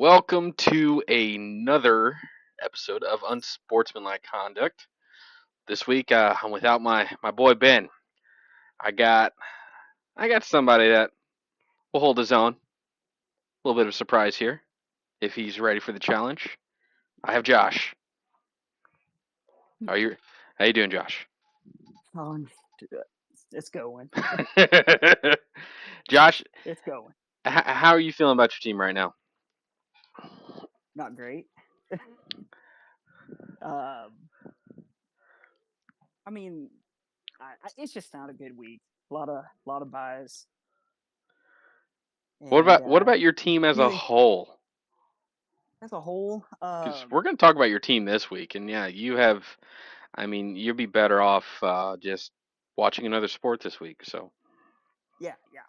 Welcome to another episode of Unsportsmanlike Conduct. This week, I'm without my boy Ben. I got I got somebody that will hold his own. A little bit of a surprise here, if he's ready for the challenge. I have Josh. How are you? How you doing, Josh? Oh, it's going. Josh, It's going. how are you feeling about your team right now? Not great. Um, I mean, it's just not a good week. A lot of buys, What and about what about your team as a really, whole? as a whole, Because we're going to talk about your team this week, and yeah, you have. I mean, you'd be better off just watching another sport this week. So, yeah, yeah.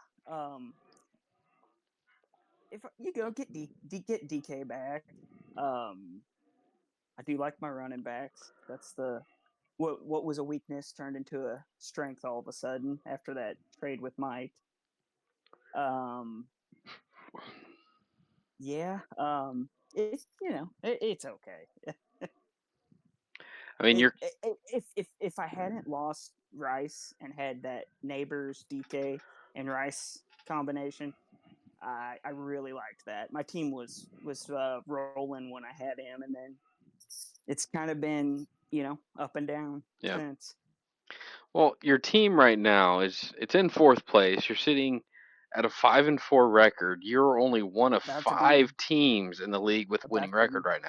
If you go get DK back, um, I do like my running backs. That's the what was a weakness turned into a strength all of a sudden after that trade with Mike. Um, Yeah, it's it's okay. I mean, you're If I hadn't lost Rice and had that neighbors DK and Rice combination, I really liked that. My team was rolling when I had him, and then it's kind of been up and down yeah. since. Well, your team right now it's in fourth place. You're sitting at a 5-4 record. You're only one of About to be five teams in the league with winning about record to right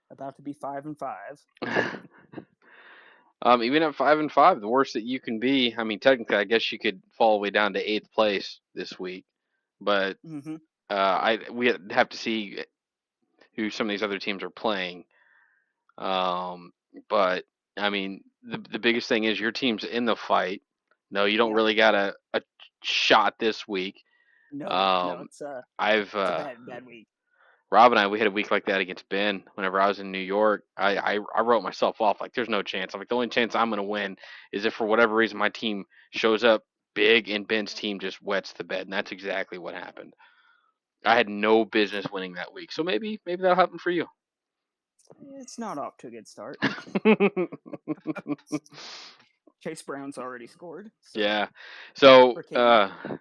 about to be 5-5. now. Even at 5-5, the worst that you can be. I mean, technically, I guess you could fall all the way down to eighth place this week, but Hmm. we have to see who some of these other teams are playing. Um, but I mean, the biggest thing is your team's in the fight. No, you don't Yep. really got a shot this week. No, no, Um, I've it's a bad week. Rob and I we had a week like that against Ben whenever I was in New York. I wrote myself off like there's no chance. I'm like the only chance I'm gonna win is if for whatever reason my team shows up big and Ben's team just wets the bed, and that's exactly what happened. I had no business winning that week, so maybe that'll happen for you. It's not off to a good start. Chase Brown's already scored, so Yeah. So, for KD.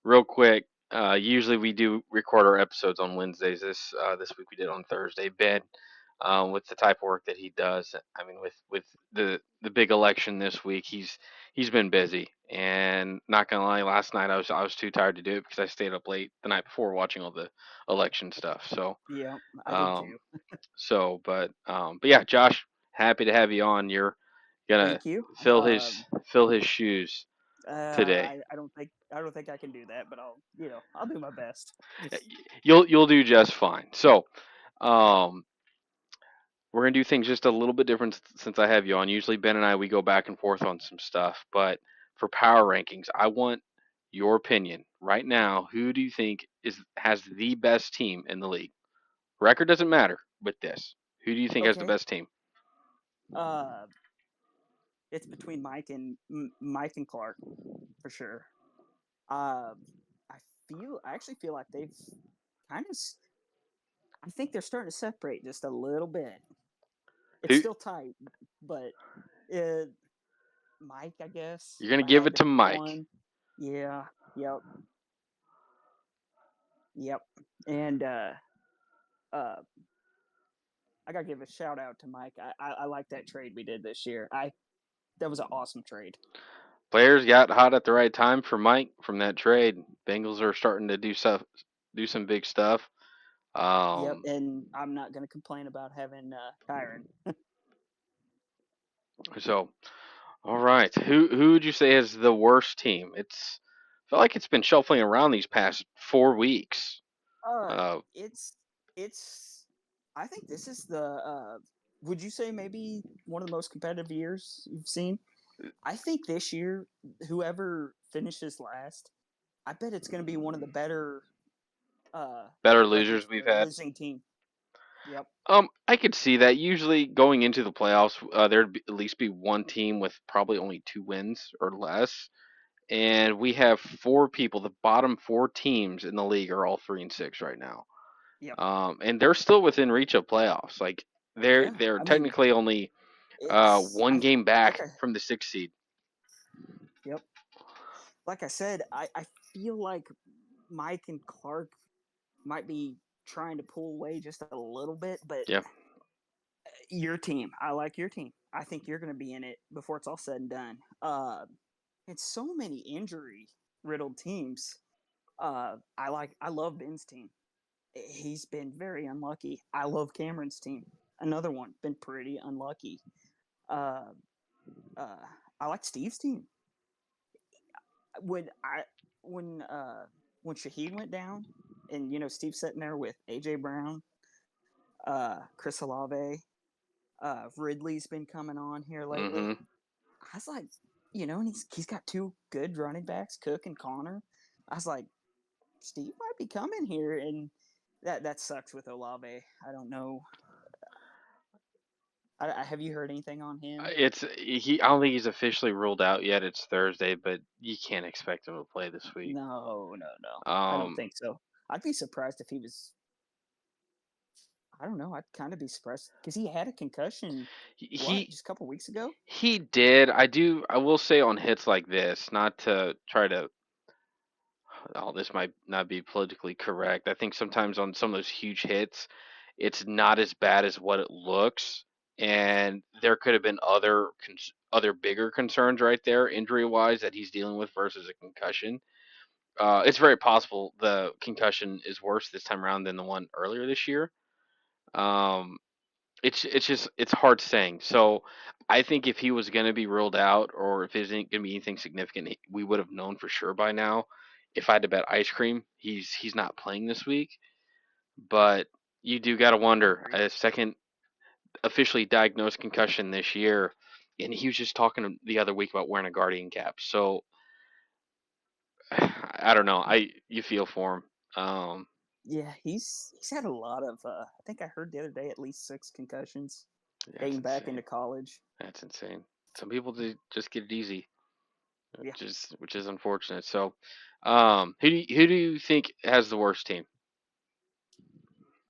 real quick, usually we do record our episodes on Wednesdays. This week we did on Thursday. Ben, with the type of work that he does, I mean, with the big election this week, he's been busy. And not gonna lie, last night I was too tired to do it because I stayed up late the night before watching all the election stuff. So, Yeah, I did um, too. but yeah, Josh, happy to have you on. You're gonna Thank you. fill his shoes today. I don't think I can do that, but I'll do my best. You'll do just fine. So, um, we're gonna do things just a little bit different since I have you on. Usually Ben and I we go back and forth on some stuff, but for power rankings, I want your opinion right now. Who do you think is has the best team in the league? Record doesn't matter with this. Who do you think has the Okay. best team? Uh, it's between Mike and Clark for sure. Uh, I actually feel like they've kind of. I think they're starting to separate just a little bit. It's Who still tight, but uh, Mike, I guess, you're if gonna I give had it to to pick Mike? one. Yeah. Yep. Yep. And uh, I gotta give a shout out to Mike. I like that trade we did this year. That was an awesome trade. Players got hot at the right time for Mike from that trade. Bengals are starting to do some big stuff. Yep. Um, And I'm not gonna complain about having Kyron. so all right, who would you say is the worst team? I feel like it's been shuffling around these past 4 weeks. Uh, Uh, it's. I think this is the. Would you say maybe one of the most competitive years you've seen? I think this year, whoever finishes last, I bet it's going to be one of the better uh, better records losers we've for a had. losing team. Yep. I could see that. Usually going into the playoffs, at least be one team with probably only 2 wins or less, and we have four people. The bottom four teams in the league are all 3-6 right now. Yep. And they're still within reach of playoffs. Like they're Yeah. they're I mean, technically only it's one I game like back I from the sixth seed. yep. Like I said, I feel like Mike and Clark might be trying to pull away just a little bit, but Yeah. your team, I like your team. I think you're going to be in it before it's all said and done. It's so many injury riddled teams. I love Ben's team. He's been very unlucky. I love Cameron's team. Another one been pretty unlucky. Uh, uh, I like Steve's team. When I when when Shaheed went down, and Steve sitting there with AJ Brown, Chris Olave, Ridley's been coming on here lately. Mm-hmm. I was like, and he's got two good running backs, Cook and Connor. I was like, Steve might be coming here, and that sucks with Olave. I don't know. Have you heard anything on him? It's he. I don't think he's officially ruled out yet. It's Thursday, but you can't expect him to play this week. No, no, no. I don't Um, think so. I'd be surprised if he was. I don't know. I'd kind of be surprised because he had a concussion. What? he Just a couple weeks ago? he did. I do. I will say on hits like this, not to try to. Oh, this might not be politically correct. I think sometimes on some of those huge hits, it's not as bad as what it looks, and there could have been other bigger concerns right there, injury wise, that he's dealing with versus a concussion. It's very possible the concussion is worse this time around than the one earlier this year. Um, it's just it's hard saying. So I think if he was going to be ruled out, or if it isn't going to be anything significant, we would have known for sure by now. If I had to bet ice cream, he's not playing this week. But you do got to I wonder agree. a second officially diagnosed concussion this year, and he was just talking the other week about wearing a guardian cap. So I don't know. I you feel for him. Yeah, he's had a lot of. I think I heard the other day at least 6 concussions That's dating back insane. into college. That's insane. Some people just get it easy, Yeah. which is unfortunate. So, who do you think has the worst team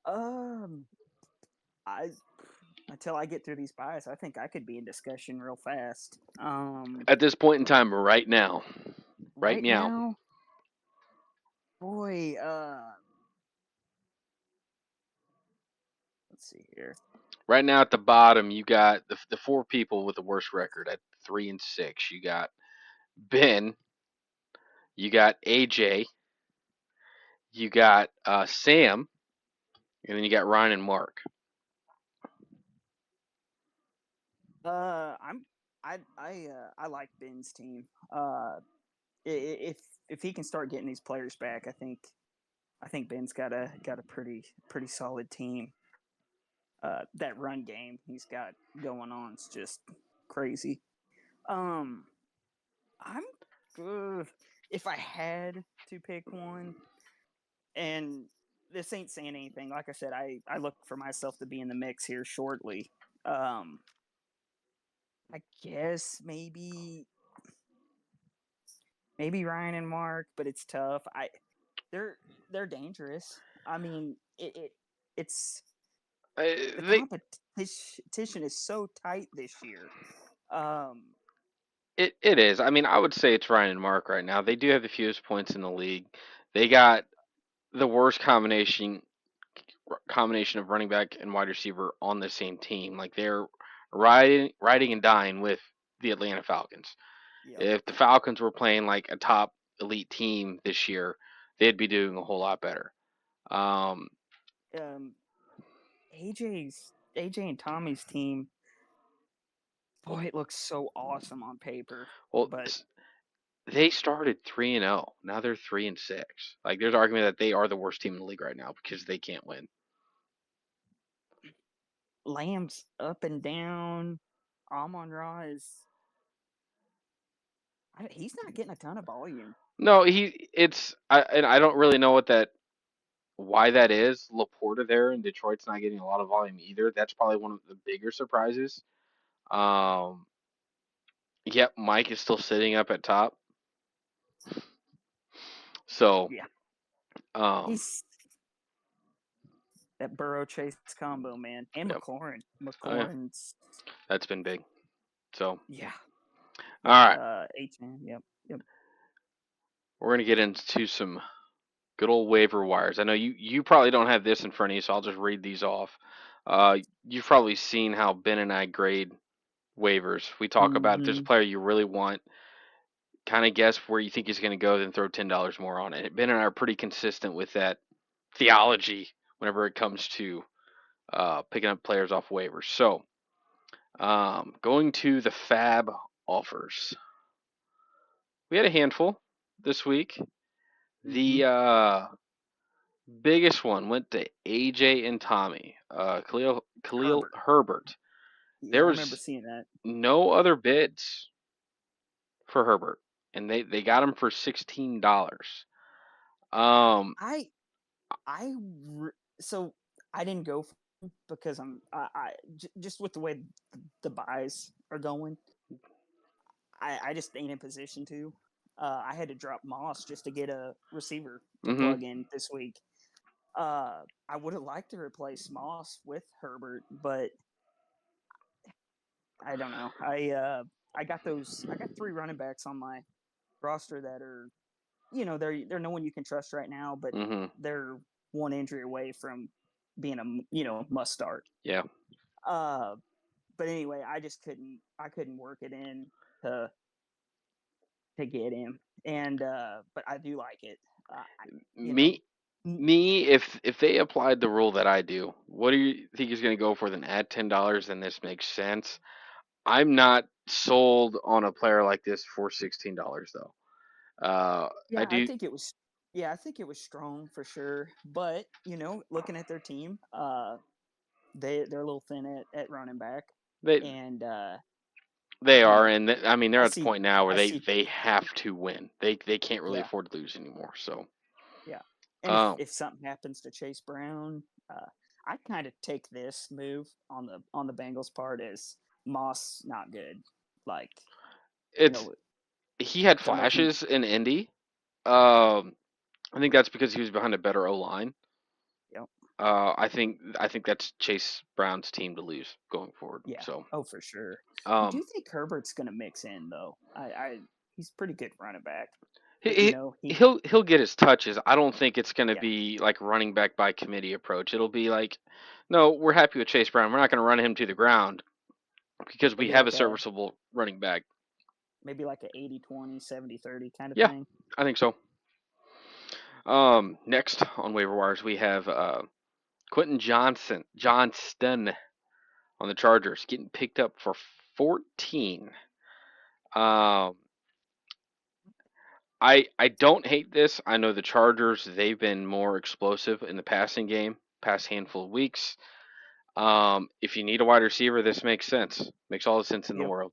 Um, I until I get through these bias, I think I could be in discussion real fast. at this point in time right now? Right Right now, now, boy. Let's see here. right now at the bottom, you got the four people with the worst record at 3-6. You got Ben, you got AJ, you got Sam, and then you got Ryan and Mark. I'm I like Ben's team. If he can start getting these players back, I think Ben's got a pretty solid team. That run game he's got going on is just crazy. Um, I'm good if I had to pick one, and this ain't saying anything. Like I said, I look for myself to be in the mix here shortly. Um, I guess maybe Ryan and Mark, but it's tough. They're they're dangerous. I mean, it's the They competition is so tight this year. Um, it is. I mean, I would say it's Ryan and Mark right now. They do have the fewest points in the league. They got the worst combination of running back and wide receiver on the same team. Like they're riding and dying with the Atlanta Falcons. yep. If the Falcons were playing like a top elite team this year, they'd be doing a whole lot better. Um, Um, AJ and Tommy's team. Boy, it looks so awesome on paper, well, but they started 3-0. Now they're 3-6. Like there's argument that they are the worst team in the league right now because they can't win. Lamb's up and down. Amon Ra is. He's not getting a ton of volume. No, and I don't really know why that is. Laporta there in Detroit's not getting a lot of volume either. That's probably one of the bigger surprises. Um, yep, Mike is still sitting up at top. So, Yeah, um, he's that Burrow Chase combo, man, and Yep. McLaurin. Oh yeah, McLaurin's that's been big. So yeah, all yep. right, H-man, yep, yep. we're gonna get into some good old waiver wires. I know you probably don't have this in front of you, so I'll just read these off. You've probably seen how Ben and I grade waivers. We talk about if there's a Hmm. player you really want, kind of guess where you think he's going to go, then throw $10 more on it. Ben and I are pretty consistent with that theology whenever it comes to picking up players off waivers. So going to the fab offers, we had a handful this week. Hmm. The biggest one went to AJ and Tommy, Khalil Herbert. Herbert. Yeah, There I remember was seeing that. no other bids for Herbert, and they got him for $16. Um, I so I didn't go for him because just with the way the buys are going, I just ain't in position to. I had to drop Moss just to get a receiver to mm-hmm, plug in this week. I would have liked to replace Moss with Herbert, but I don't know. I got three running backs on my roster that are they're no one you can trust right now, but mm-hmm, they're one injury away from being a must start. yeah. Uh, but anyway, I couldn't work it in to get him, and but I do like it. I, you know, Me, if they applied the rule that I do, what do you think he's going to go for? Then add $10, then this makes sense. I'm not sold on a player like this for $16 though. I yeah, do. I think it was strong for sure. But looking at their team, they're a little thin at running back, They and they you are, know, and I mean they're I at the see point now where I see they have to win. They can't really yeah. afford to lose anymore. So, Yeah, and um, if something happens to Chase Brown, I kind of take this move on the Bengals part as Moss not good. Like you it's know, he had don't know if you. flashes in Indy. Um, I think that's because he was behind a better O line. You know, I think that's Chase Brown's team to lose going forward. yeah. So, Oh, for sure. I do um, think Herbert's gonna mix in though. He's pretty good running back, he, but he he he'll get his touches. I don't think it's going to yeah, be like running back by committee approach. It'll be like, no, we're happy with Chase Brown. We're not going to run him to the ground because we maybe have a like a serviceable running back. 80-20, 70-30 kind of Yeah, thing. I think so. Next on waiver wires we have Quentin Johnston on the Chargers getting picked up for 14. Um, I don't hate this. I know the Chargers, they've been more explosive in the passing game past handful of weeks. If you need a wide receiver, this makes sense. Makes all the sense in the Yep. world.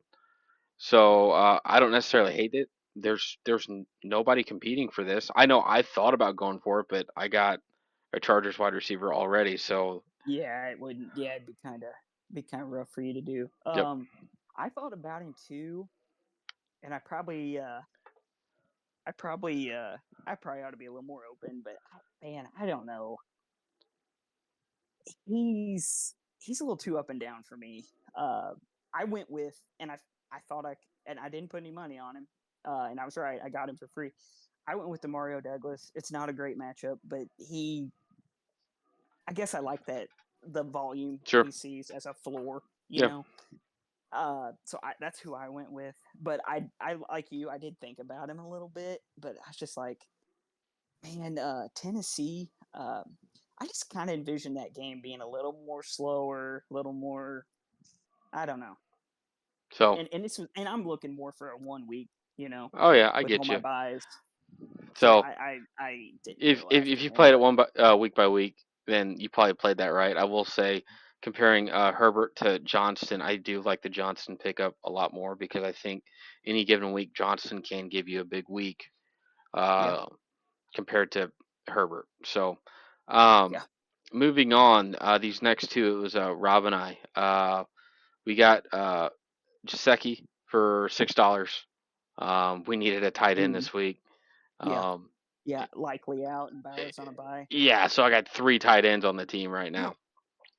So I don't necessarily hate it. There's nobody competing for this. I know I thought about going for it, but I got a Chargers wide receiver already. So Yeah, it wouldn't. Yeah, it'd be kind of rough for you to do. yep. I thought about him too, and I probably, I probably ought to be a little more open. But man, I don't know. He's a little too up and down for me. I went with, I thought and I didn't put any money on him, and I was right. I got him for free. I went with the Mario Douglas. It's not a great matchup, but I guess I like that the volume Sure. he sees as a floor. You Yeah. know, that's who I went with. But I like you. I did think about him a little bit, but I was just like, man, Tennessee. I just kind of envision that game being a little more slower, a little more. I don't know. So And I'm looking more for a 1 week. oh yeah, I With all get my you. buys. So So I didn't if go if, after if you him, played it but week by week, then you probably played that right. I will say, comparing Herbert to Johnston, I do like the Johnston pickup a lot more because I think any given week Johnston can give you a big week yeah, uh, compared to Herbert. So um, yeah. moving on, these next two, it was Rob and I. We got Jaceki for $6. We needed a tight end Mm, this week. yeah. Um, Yeah, likely out and Bowers on a bye. Yeah, so I got 3 tight ends on the team right now.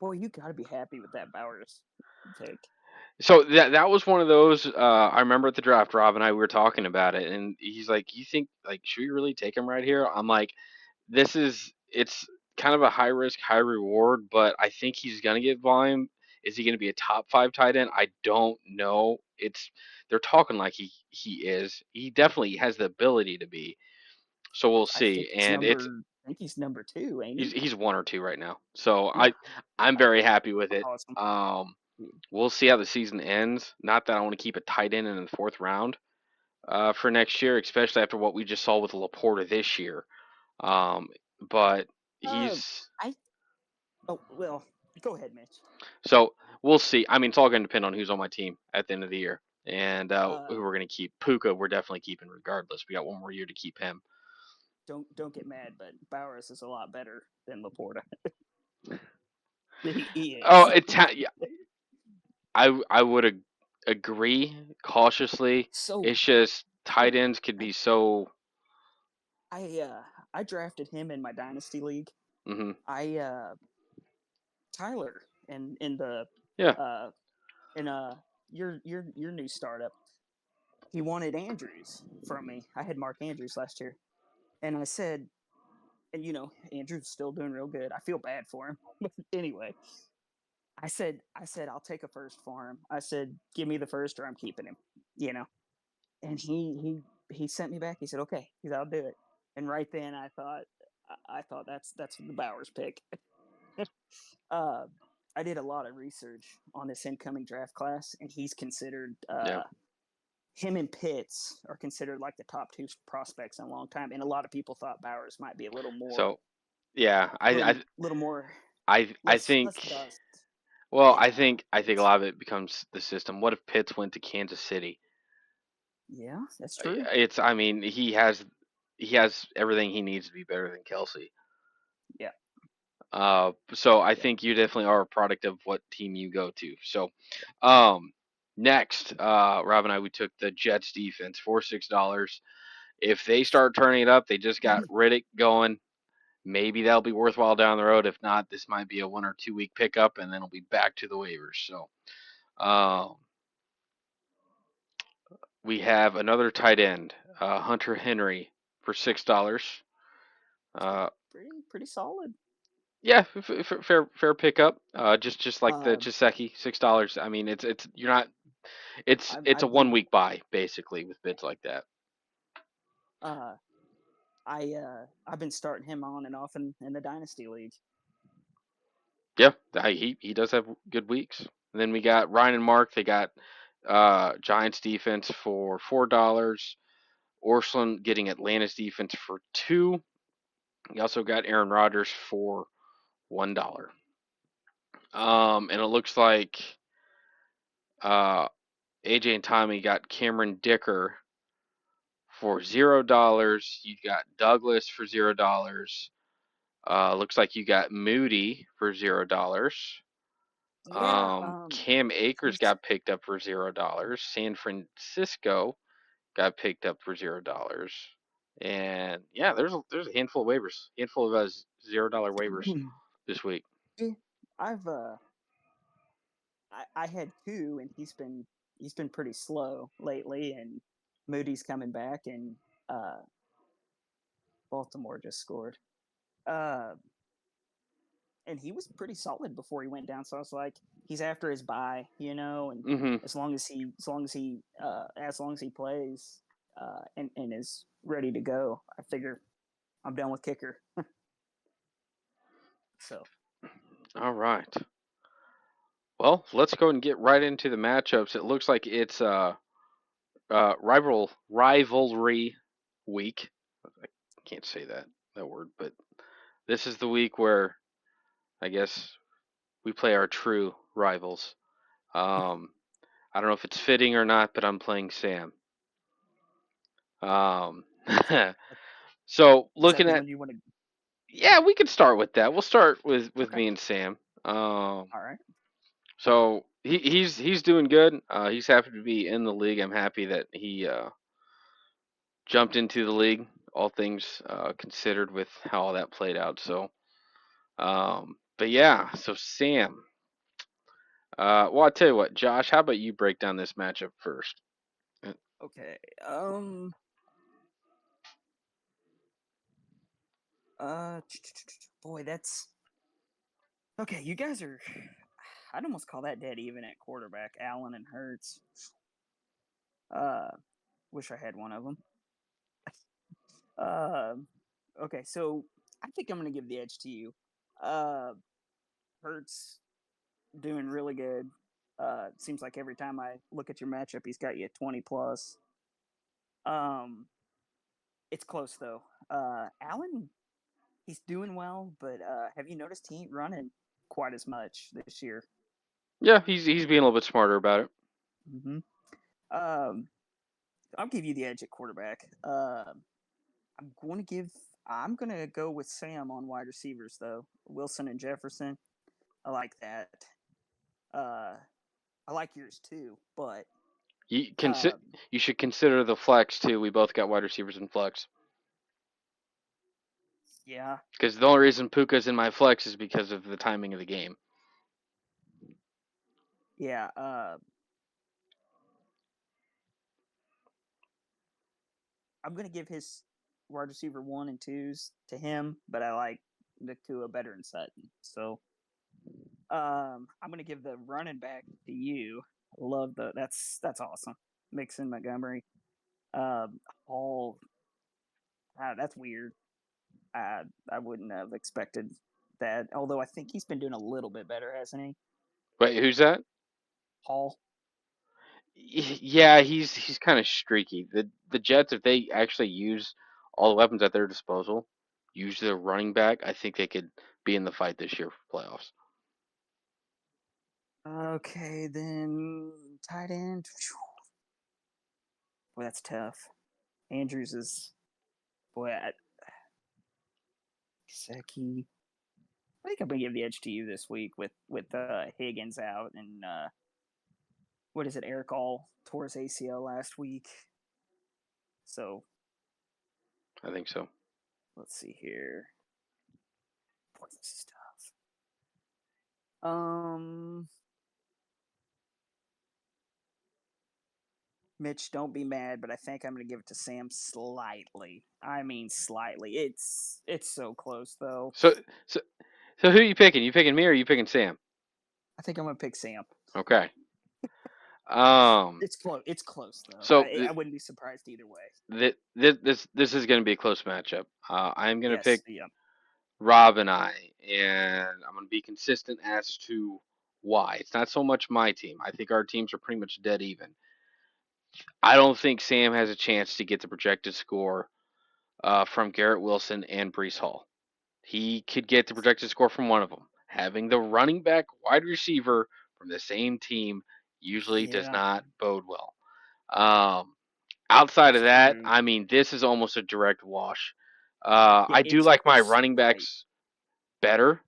Well, boy, you got to be happy with that Bowers pick. So that was one of those. I remember at the draft, Rob and I we were talking about it, and he's like, "You think like should we really take him right here?" I'm like, it's kind of a high risk, high reward, but I think he's gonna get volume. Is he gonna be a top 5 tight end? I don't know. They're talking like he is. He definitely has the ability to be. So we'll see. And I think he's number two, ain't he? he's 1 or 2 right now. So Yeah, I'm very happy with it. awesome. We'll see how the season ends. Not that I want to keep a tight end in the 4th round for next year, especially after what we just saw with Laporta this year. Um, but Uh, he's I oh well, go ahead, Mitch. so we'll see. I mean, it's all going to depend on who's on my team at the end of the year and Uh, who we're going to keep. Puka, we're definitely keeping regardless. We got 1 more year to keep him. don't get mad, but Bowers is a lot better than Laporta. He Oh, is. yeah, I would agree cautiously. So It's just so tight ends could I be so. I I drafted him in my dynasty league. Hmm. I Tyler in the Yeah. uh in your new startup. He wanted Andrews from me. I had Mark Andrews last year, and I said, and Andrew's still doing real good. I feel bad for him, but anyway, I said I'll take a first for him. I said, give me the first or I'm keeping him. You know, and he sent me back. He said, okay, I'll do it. And right then I thought that's the Bowers pick. uh, I did a lot of research on this incoming draft class, and he's considered Yeah. him and Pitts are considered like the top two prospects in a long time. And a lot of people thought Bowers might be a little more, So yeah, little more, I less think. dust Well, in I think a Pitts. lot of it becomes the system. What if Pitts went to Kansas City? Yeah, that's true. I mean, he has everything he needs to be better than Kelsey. Yeah, So I yeah. think you definitely are a product of what team you go to. So, um, next, Rob and I we took the Jets defense for $6. If they start turning it up, they just got Riddick going. Maybe that'll be worthwhile down the road. If not, this might be a 1 or 2 week pickup, and then it'll be back to the waivers. So, um, we have another tight end, Hunter Henry, for $6. Uh, Pretty solid. yeah, fair pickup. Just like the Uh, Jaceki, $6. I mean, it's you're not. It's a I've 1 week been buy basically with bids like that. uh I've been starting him on and off in the dynasty league. Yeah, he does have good weeks. And then we got Ryan and Mark. They got Giants defense for $4. Orslin getting Atlanta's defense for 2. You also got Aaron Rodgers for $1. And it looks like uh, AJ and Tommy got Cameron Dicker for $0. You got Douglas for $0. Looks like you got Moody for $0. Yeah, Cam Akers he's got picked up for $0. San Francisco got picked up for $0. And yeah, there's a handful of waivers, handful of $0 waivers this week. yeah, I've I had two, and he's been pretty slow lately, and Moody's coming back, and uh, Baltimore just scored. Uh, and he was pretty solid before he went down. So I was like, he's after his bye, and Hmm. as long as he plays and is ready to go, I figure I'm done with kicker. So All right. Well, let's go and get right into the matchups. It looks like it's rivalry week. I can't say that word, but this is the week where I guess we play our true rivals. Um, I don't know if it's fitting or not, but I'm playing Sam. Um, is that so is that looking the at one you want to? yeah, we could start with that. We'll start with Okay, me and Sam. all right. So he's doing good. He's happy to be in the league. I'm happy that he jumped into the league. all things considered with how all that played out. So, but yeah, so Sam. Well, I'll tell you what, Josh. How about you break down this matchup first? Okay. Uh. Boy, that's okay. You guys are. I'd almost call that dead even at quarterback. Allen and Hurts. Uh. Wish I had one of them. Uh. Okay, so I think I'm gonna give the edge to you. Uh. Hurts doing really good. Seems like every time I look at your matchup, he's got you at 20 plus. Um, it's close though. Allen, he's doing well, but have you noticed he ain't running quite as much this year? Yeah, he's being a little bit smarter about it. Mm-hmm. Um, I'll give you the edge at quarterback. I'm going to give. I'm going to go with Sam on wide receivers though. Wilson and Jefferson. I like that. Uh, I like yours too, but You uh, you should consider the flex too. We both got wide receivers in flex. yeah, Because the only reason Puka's in my flex is because of the timing of the game. yeah. I'm gonna give his wide receiver one and twos to him, but I like Nakua better than Sutton. So I'm gonna give the running back to you. I love that's awesome. Mixon Montgomery. All that's weird. I wouldn't have expected that. Although I think he's been doing a little bit better, hasn't he? Wait, who's that? Hall. Yeah, he's kind of streaky. The Jets, if they actually use all the weapons at their disposal, use their running back, I think they could be in the fight this year for playoffs. Okay, then tight end. Boy, that's tough. Andrews is boy. Seki. I think I'm gonna give the edge to you this week with Higgins out and what is it? Eric All tore his ACL last week. So I think so. let's see here. Boy, this is tough. Um, Mitch, don't be mad, but I think I'm gonna give it to Sam slightly. I mean slightly. It's so close though. So so so who are you picking? You picking me or are you picking Sam? I think I'm gonna pick Sam. Okay. Um. It's close. It's close though. So I wouldn't be surprised either way. this is going to be a close matchup. I'm going to Yes. pick Yeah. Rob and I'm going to be consistent as to why. It's not so much my team. I think our teams are pretty much dead even. I don't think Sam has a chance to get the projected score from Garrett Wilson and Brees Hall. He could get the projected score from one of them. Having the running back wide receiver from the same team usually does Yeah. not bode well. Um, Outside of That's that, true. I mean, this is almost a direct wash. Yeah. I do like my It's running tight. backs better.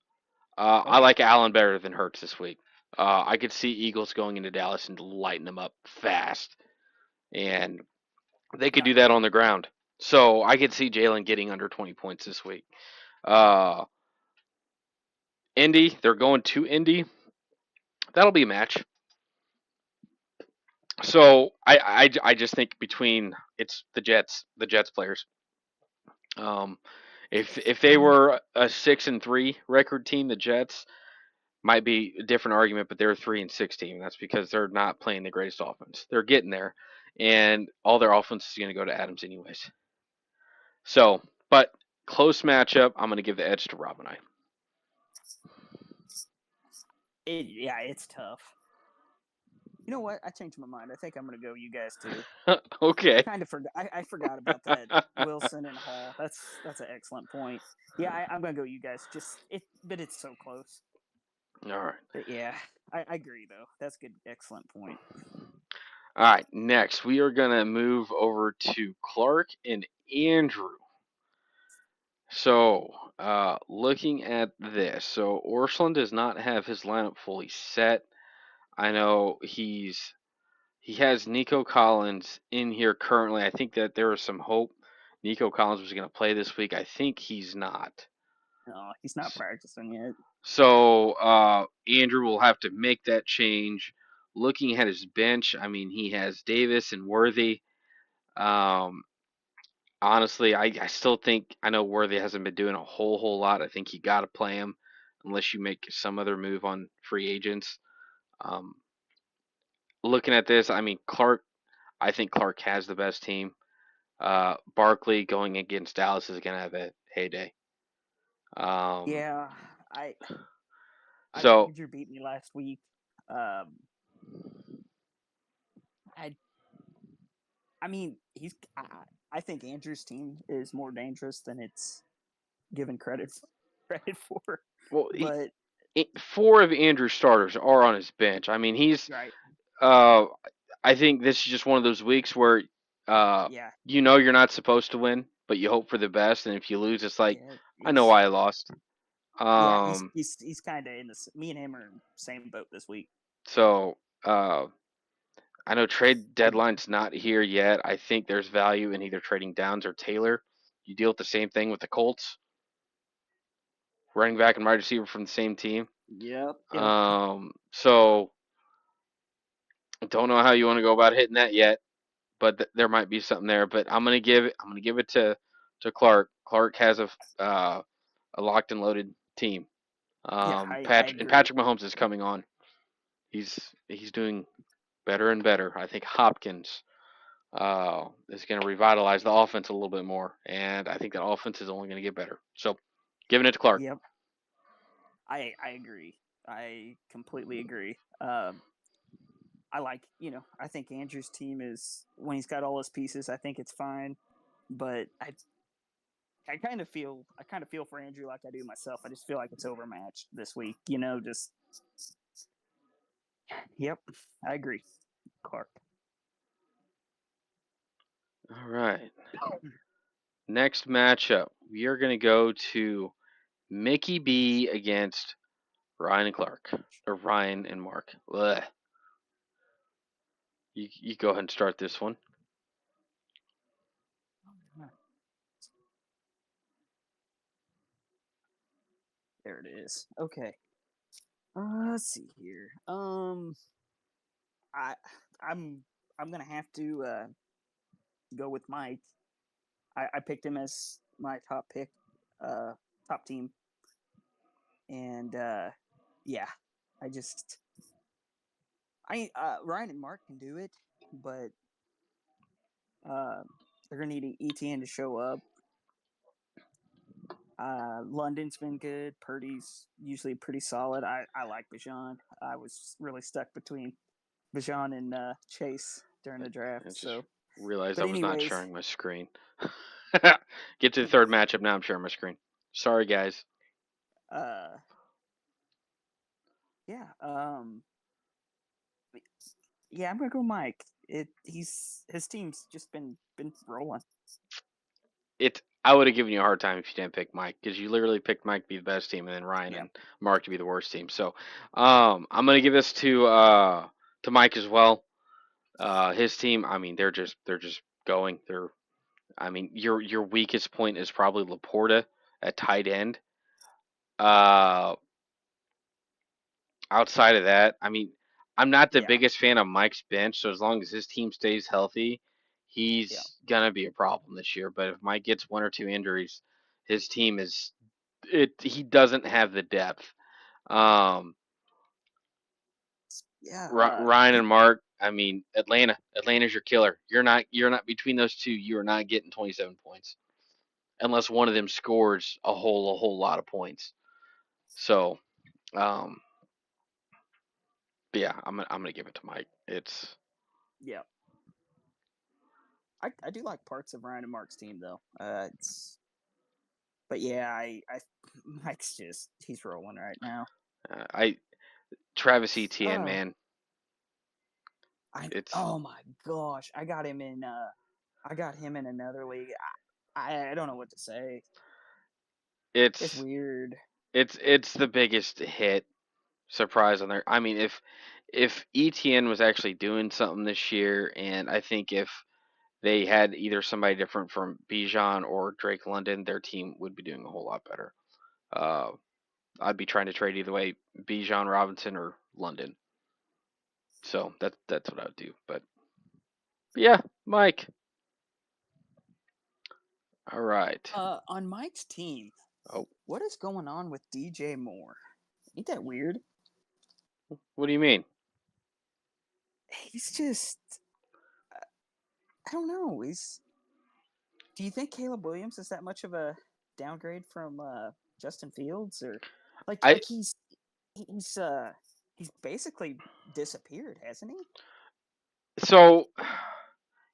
I Okay. like Allen better than Hurts this week. I could see Eagles going into Dallas and lighting them up fast, and they could I do that on agree. the ground. So I could see Jalen getting under 20 points this week. Uh, Indy, they're going to Indy. That'll be a match. So I just think between it's the Jets players. Um, if they Mm, were a 6-3 record team, the Jets might be a different argument, but they're a 3-6 team. That's because they're not playing the greatest offense. They're getting there, and all their offense is going to go to Adams anyways. So, but close matchup. I'm going to give the edge to Rob and yeah, it's tough. You know what? I changed my mind. I think I'm gonna go you guys too. I. Okay. Kind of forgot. I forgot about that Wilson and Hall. That's an excellent point. Yeah, I'm gonna go you guys. But it's so close. All right. But yeah, I agree though. That's good. Excellent point. All right. Next, we are going to move over to Clark and Andrew. So, looking at this, so Orslin does not have his lineup fully set. I know he has Nico Collins in here currently. I think that there is some hope Nico Collins was going to play this week. I think he's not. No, he's not practicing yet. So Andrew will have to make that change. Looking at his bench, I mean, he has Davis and Worthy. Um, honestly, I still think I know Worthy hasn't been doing a whole lot. I think you got to play him unless you make some other move on free agents. Um, looking at this, I mean, Clark. I think Clark has the best team. Barkley going against Dallas is gonna have a heyday. Um, Yeah, I so Andrew beat me last week. Um, I I mean I think Andrew's team is more dangerous than it's given credit for, well, but four of Andrew's starters are on his bench. I mean, he's. right, Uh, I think this is just one of those weeks where, uh, yeah, you're not supposed to win, but you hope for the best, and if you lose, it's like yeah, I know it's why I lost. yeah, Um, he's kind of in the me and him are in the same boat this week. so I know trade I deadline's not here yet. I think there's value in either trading Downs or Taylor. You deal with the same thing with the Colts, running back and wide receiver from the same team. yep. So don't know how you want to go about hitting that yet, but there might be something there. But I'm gonna give it to Clark. Clark has a locked and loaded team. Yeah, I agree. Patrick Mahomes is coming on. He's doing better and better. I think Hopkins is going to revitalize the offense a little bit more, and I think that offense is only going to get better. So, giving it to Clark. Yep, I agree. I completely agree. I like, I think Andrew's team is when he's got all his pieces. I think it's fine, but I kind of feel for Andrew like I do myself. I just feel like it's overmatched this week. Just yep. I agree, Clark. All right. Next matchup, we are going to go to Mickey B against Ryan and Clark, or Ryan and Mark. Ugh. You go ahead and start this one. There it is. Okay. Let's see here. I I'm I'm gonna have to go with Mike. I picked him as my top pick, uh, top team, and yeah, I just I Ryan and Mark can do it, but uh, they're gonna need ETN to show up. London's been good. Purdy's usually pretty solid. I like Bijan. I was really stuck between Bijan and Chase during the I draft. just So, realized I but was not anyways, sharing my screen. Get to the third matchup now. I'm sharing my screen. Sorry, guys. uh, yeah, yeah, I'm gonna go Mike. His team's just been rolling. I would have given you a hard time if you didn't pick Mike because you literally picked Mike to be the best team and then Ryan Yep. and Mark to be the worst team. So I'm gonna give this to Mike as well. His team, I mean, they're just going. I mean, your weakest point is probably Laporta at tight end. Uh, outside of that, I mean, I'm not the Yeah. biggest fan of Mike's bench. So as long as his team stays healthy, Yeah. he's gonna be a problem this year. But if Mike gets one or two injuries, his team is it. He doesn't have the depth. Um, Yeah. Ryan and Mark. I mean, Atlanta's your killer. You're not between those two. You are not getting 27 points unless one of them scores a whole lot of points. So, um, but yeah, I'm gonna give it to Mike. It's Yeah. I do like parts of Ryan and Mark's team though. It's but yeah, I Mike's just he's rolling right now. I Travis Etienne, Uh, man. It's oh my gosh, I got him in another league. I don't know what to say. It's it's weird. it's the biggest hit surprise on there. I mean, if ETN was actually doing something this year, and I think if they had either somebody different from Bijan or Drake London, their team would be doing a whole lot better. Uh, I'd be trying to trade either way, Bijan Robinson or London. So that's what I would do. But yeah, Mike. All right. On Mike's team, Oh, what is going on with DJ Moore? Ain't that weird? what do you mean? He's just, I don't know. He's. Do you think Caleb Williams is that much of a downgrade from Justin Fields, or I he's he's basically disappeared, hasn't he? so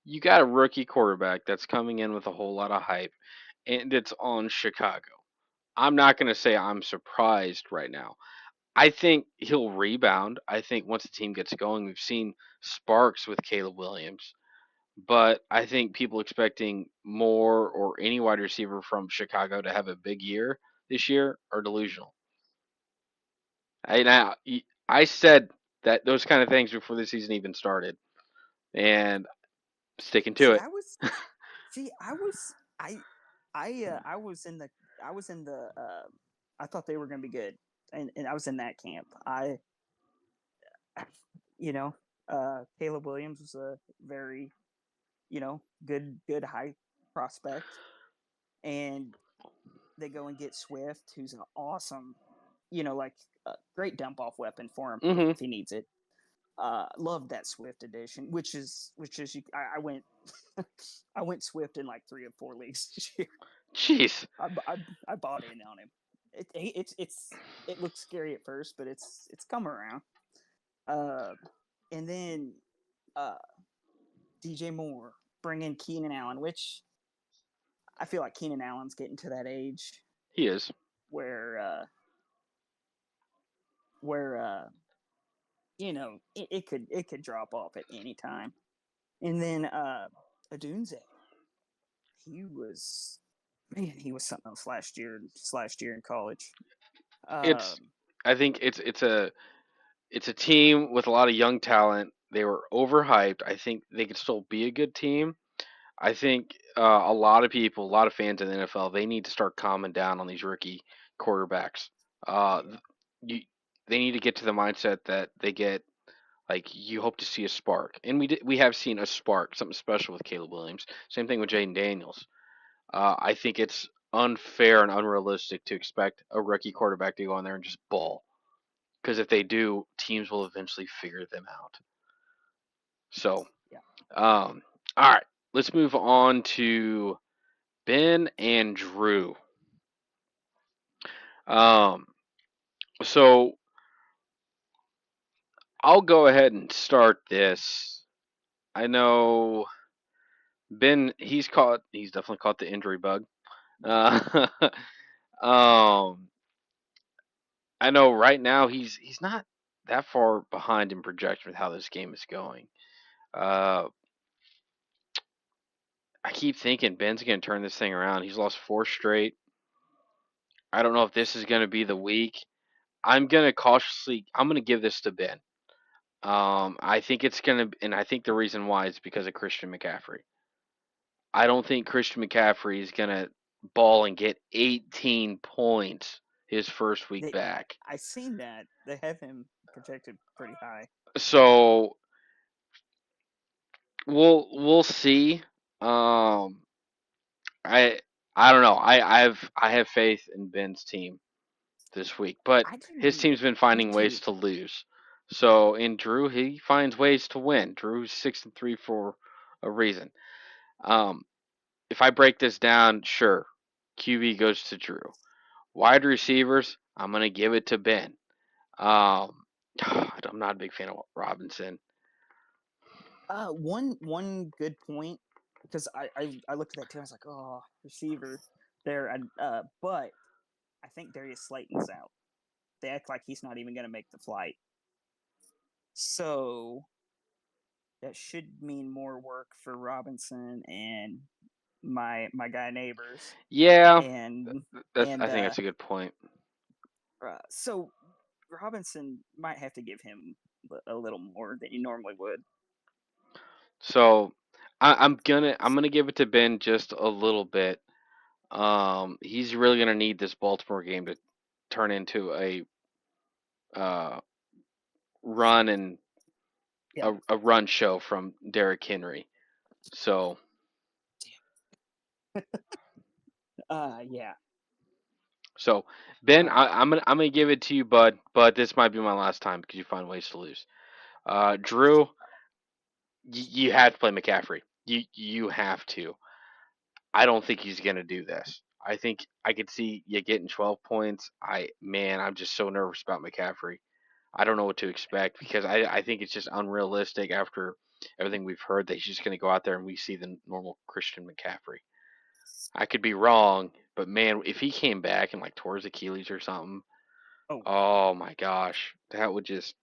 you got a rookie quarterback that's coming in with a whole lot of hype, and it's on Chicago. I'm not going to say I'm surprised right now. I think he'll rebound. I think once the team gets going, we've seen sparks with Caleb Williams, but I think people expecting more or any wide receiver from Chicago to have a big year this year are delusional. Now I said that those kind of things before the season even started, and sticking to See, it. I was See, I was I was in the I was in the I thought they were going to be good, and I was in that camp. You know, Caleb Williams was a very good high prospect, and they go and get Swift, who's an awesome, like a great dump off weapon for him if, Hmm. if he needs it. Loved that Swift edition, which is I went I went Swift in like 3 or 4 leagues this year. Jeez. I bought in on him. It looks scary at first, but it's come around. Uh, and then uh, DJ Moore bring in Keenan Allen, which I feel like Keenan Allen's getting to that age He is. where where it could drop off at any time. And then Adunze, he was he was something else last year in college. It's. Um, I think it's a team with a lot of young talent. They were overhyped. I think they could still be a good team. I think a lot of people, a lot of fans in the NFL, they need to start calming down on these rookie quarterbacks. Uh, yeah, you, they need to get to the mindset that they get like you hope to see a spark, and we have seen a spark, something special with Caleb Williams. Same thing with Jaden Daniels. I think it's unfair and unrealistic to expect a rookie quarterback to go in there and just ball. Because if they do, teams will eventually figure them out. So, yeah. all right, let's move on to Ben and Drew. Um, so I'll go ahead and start this. I know Ben. He's definitely caught the injury bug. Uh, um, I know right now he's not that far behind in projection with how this game is going. Uh, I keep thinking Ben's going to turn this thing around. He's lost four straight. I don't know if this is going to be the week. I'm going to give this to Ben. I think it's going to, and I think the reason why is because of Christian McCaffrey. I don't think Christian McCaffrey is going to ball and get 18 points his first week They, back. I seen that they have him projected pretty high. So we'll see. Um, I I don't know. I have faith in Ben's team this week, but I his do. team's been Me finding ways too. to lose. So in Drew, he finds ways to win. Drew's 6-3 for a reason. Um, if I break this down, sure, QB goes to Drew. Wide receivers, I'm gonna give it to Ben. Um, I'm not a big fan of Robinson. One good point, because I looked at that too. I was like, oh, receiver there. But I think Darius Slayton's out. They act like he's not even going to make the flight. So that should mean more work for Robinson and my guy neighbors. Yeah, And that's. and I think that's a good point. so Robinson might have to give him a little more than you normally would. So I'm gonna give it to Ben just a little bit. He's really gonna need this Baltimore game to turn into a uh, run and Yeah. a run show from Derrick Henry. So Yeah. so Ben, Uh, I'm gonna give it to you, bud. But this might be my last time because you find ways to lose. Drew, you have to play McCaffrey. You have to. I don't think he's gonna do this. I think I could see you getting 12 points. I'm just so nervous about McCaffrey. I don't know what to expect because I think it's just unrealistic after everything we've heard that he's just gonna go out there and we see the normal Christian McCaffrey. I could be wrong, but man, if he came back and like tore his Achilles or something, oh God. oh my gosh, that would just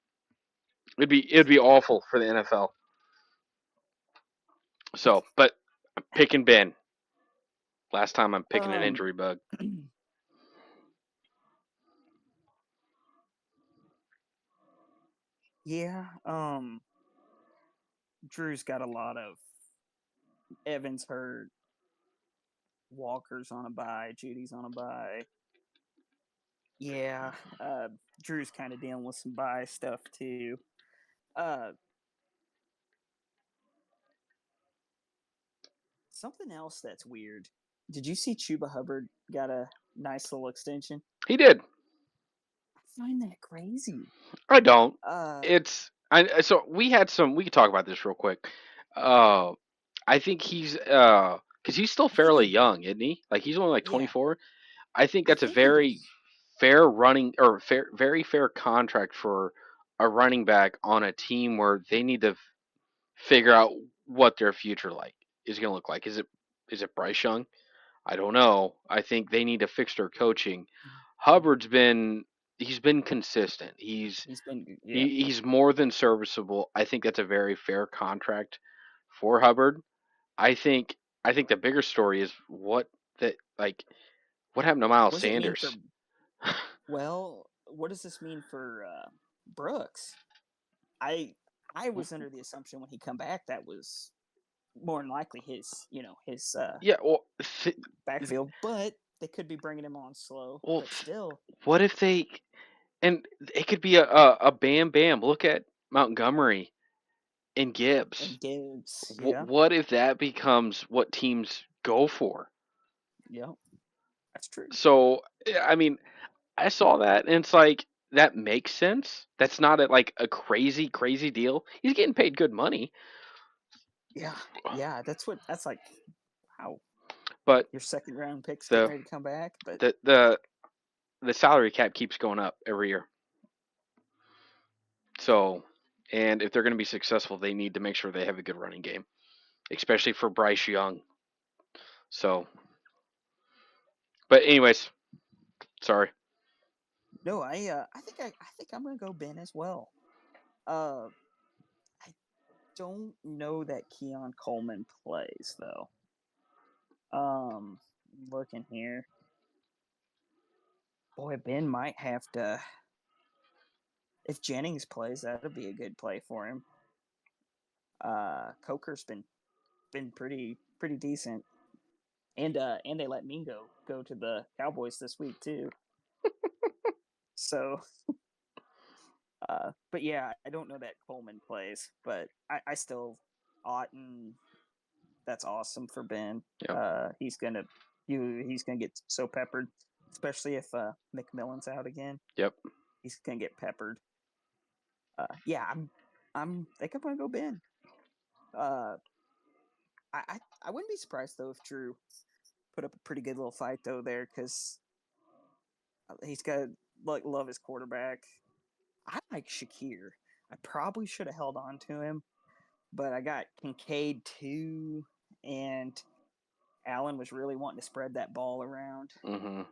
it'd be awful for the NFL. So, but I'm picking Ben. Last time I'm picking an Um. injury bug. Yeah. Drew's got a lot of Evans hurt, Walker's on a bye, Judy's on a bye. Yeah. Drew's kind of dealing with some bye stuff too. Uh, Something else that's weird. Did you see Chuba Hubbard got a nice little extension? He did. I find that crazy. I don't. Uh, It's I so we had some. We could talk about this real quick. Uh, I think he's because he's still I think fairly he, young, isn't he? Like he's only like yeah, 24. I think I that's a think he very was. fair running or very fair contract for a running back on a team where they need to figure out what their future like is going to look like. Is it Bryce Young? I don't know. I think they need to fix their coaching. Hubbard's been he's been consistent. He's been, yeah. He's more than serviceable. I think that's a very fair contract for Hubbard. I think I think the bigger story is what happened to Miles What does it mean for? Sanders? Well, what does this mean for Brooks? I I was under the assumption when he come back that was more than likely his Yeah, well, backfield, but they could be bringing him on slow. well, But still, what if they and it could be a Bam Bam. Look at Montgomery and Gibbs. and Gibbs, yeah, What if that becomes what teams go for? yeah, that's true. So I mean, I saw that and it's like that makes sense. That's not like a crazy deal. He's getting paid good money, Yeah, yeah, that's like wow, but your second round pick's getting the ready to come back. But the the the salary cap keeps going up every year. So, and if they're going to be successful, they need to make sure they have a good running game, especially for Bryce Young. So, but anyways, sorry. no, I think I'm gonna go Ben as well. Uh, I don't know that Keon Coleman plays though. Looking here, boy, Ben might have to. If Jennings plays, that'll be a good play for him. Coker's been pretty decent, and they let Mingo go to the Cowboys this week too. So, but yeah, I don't know that Coleman plays, but I still Otten. That's awesome for Ben. Yep. He's gonna get so peppered, especially if McMillan's out again. Yep. He's gonna get peppered. Yeah, I'm think I'm gonna go Ben. Uh, I wouldn't be surprised though if Drew put up a pretty good little fight though there because he's got like love his quarterback. I like Shakir. I probably should have held on to him, but I got Kincaid too, and Allen was really wanting to spread that ball around. Mhm.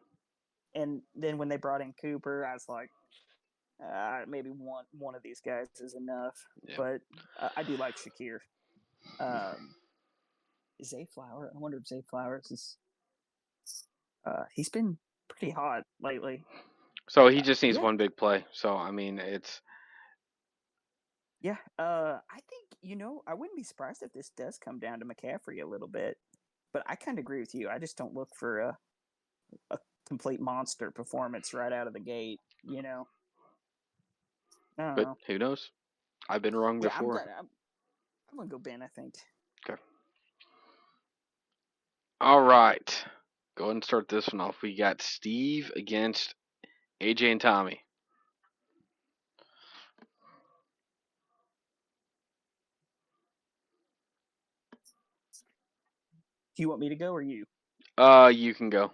And then when they brought in Cooper, I was like, maybe one of these guys is enough. Yeah. But I do like Shakir. Um, Zay Flower. I wonder if Zay Flowers is. He's been pretty hot lately. So he just needs Yeah, one big play. So I mean, it's Yeah, I think, I wouldn't be surprised if this does come down to McCaffrey a little bit, but I kind of agree with you. I just don't look for a complete monster performance right out of the gate, I don't But know. who knows? I've been wrong Yeah, before. I'm gonna go Ben, I think. Okay. All right. Go ahead and start this one off. We got Steve against AJ and Tommy. Do you want me to go or you? You can go.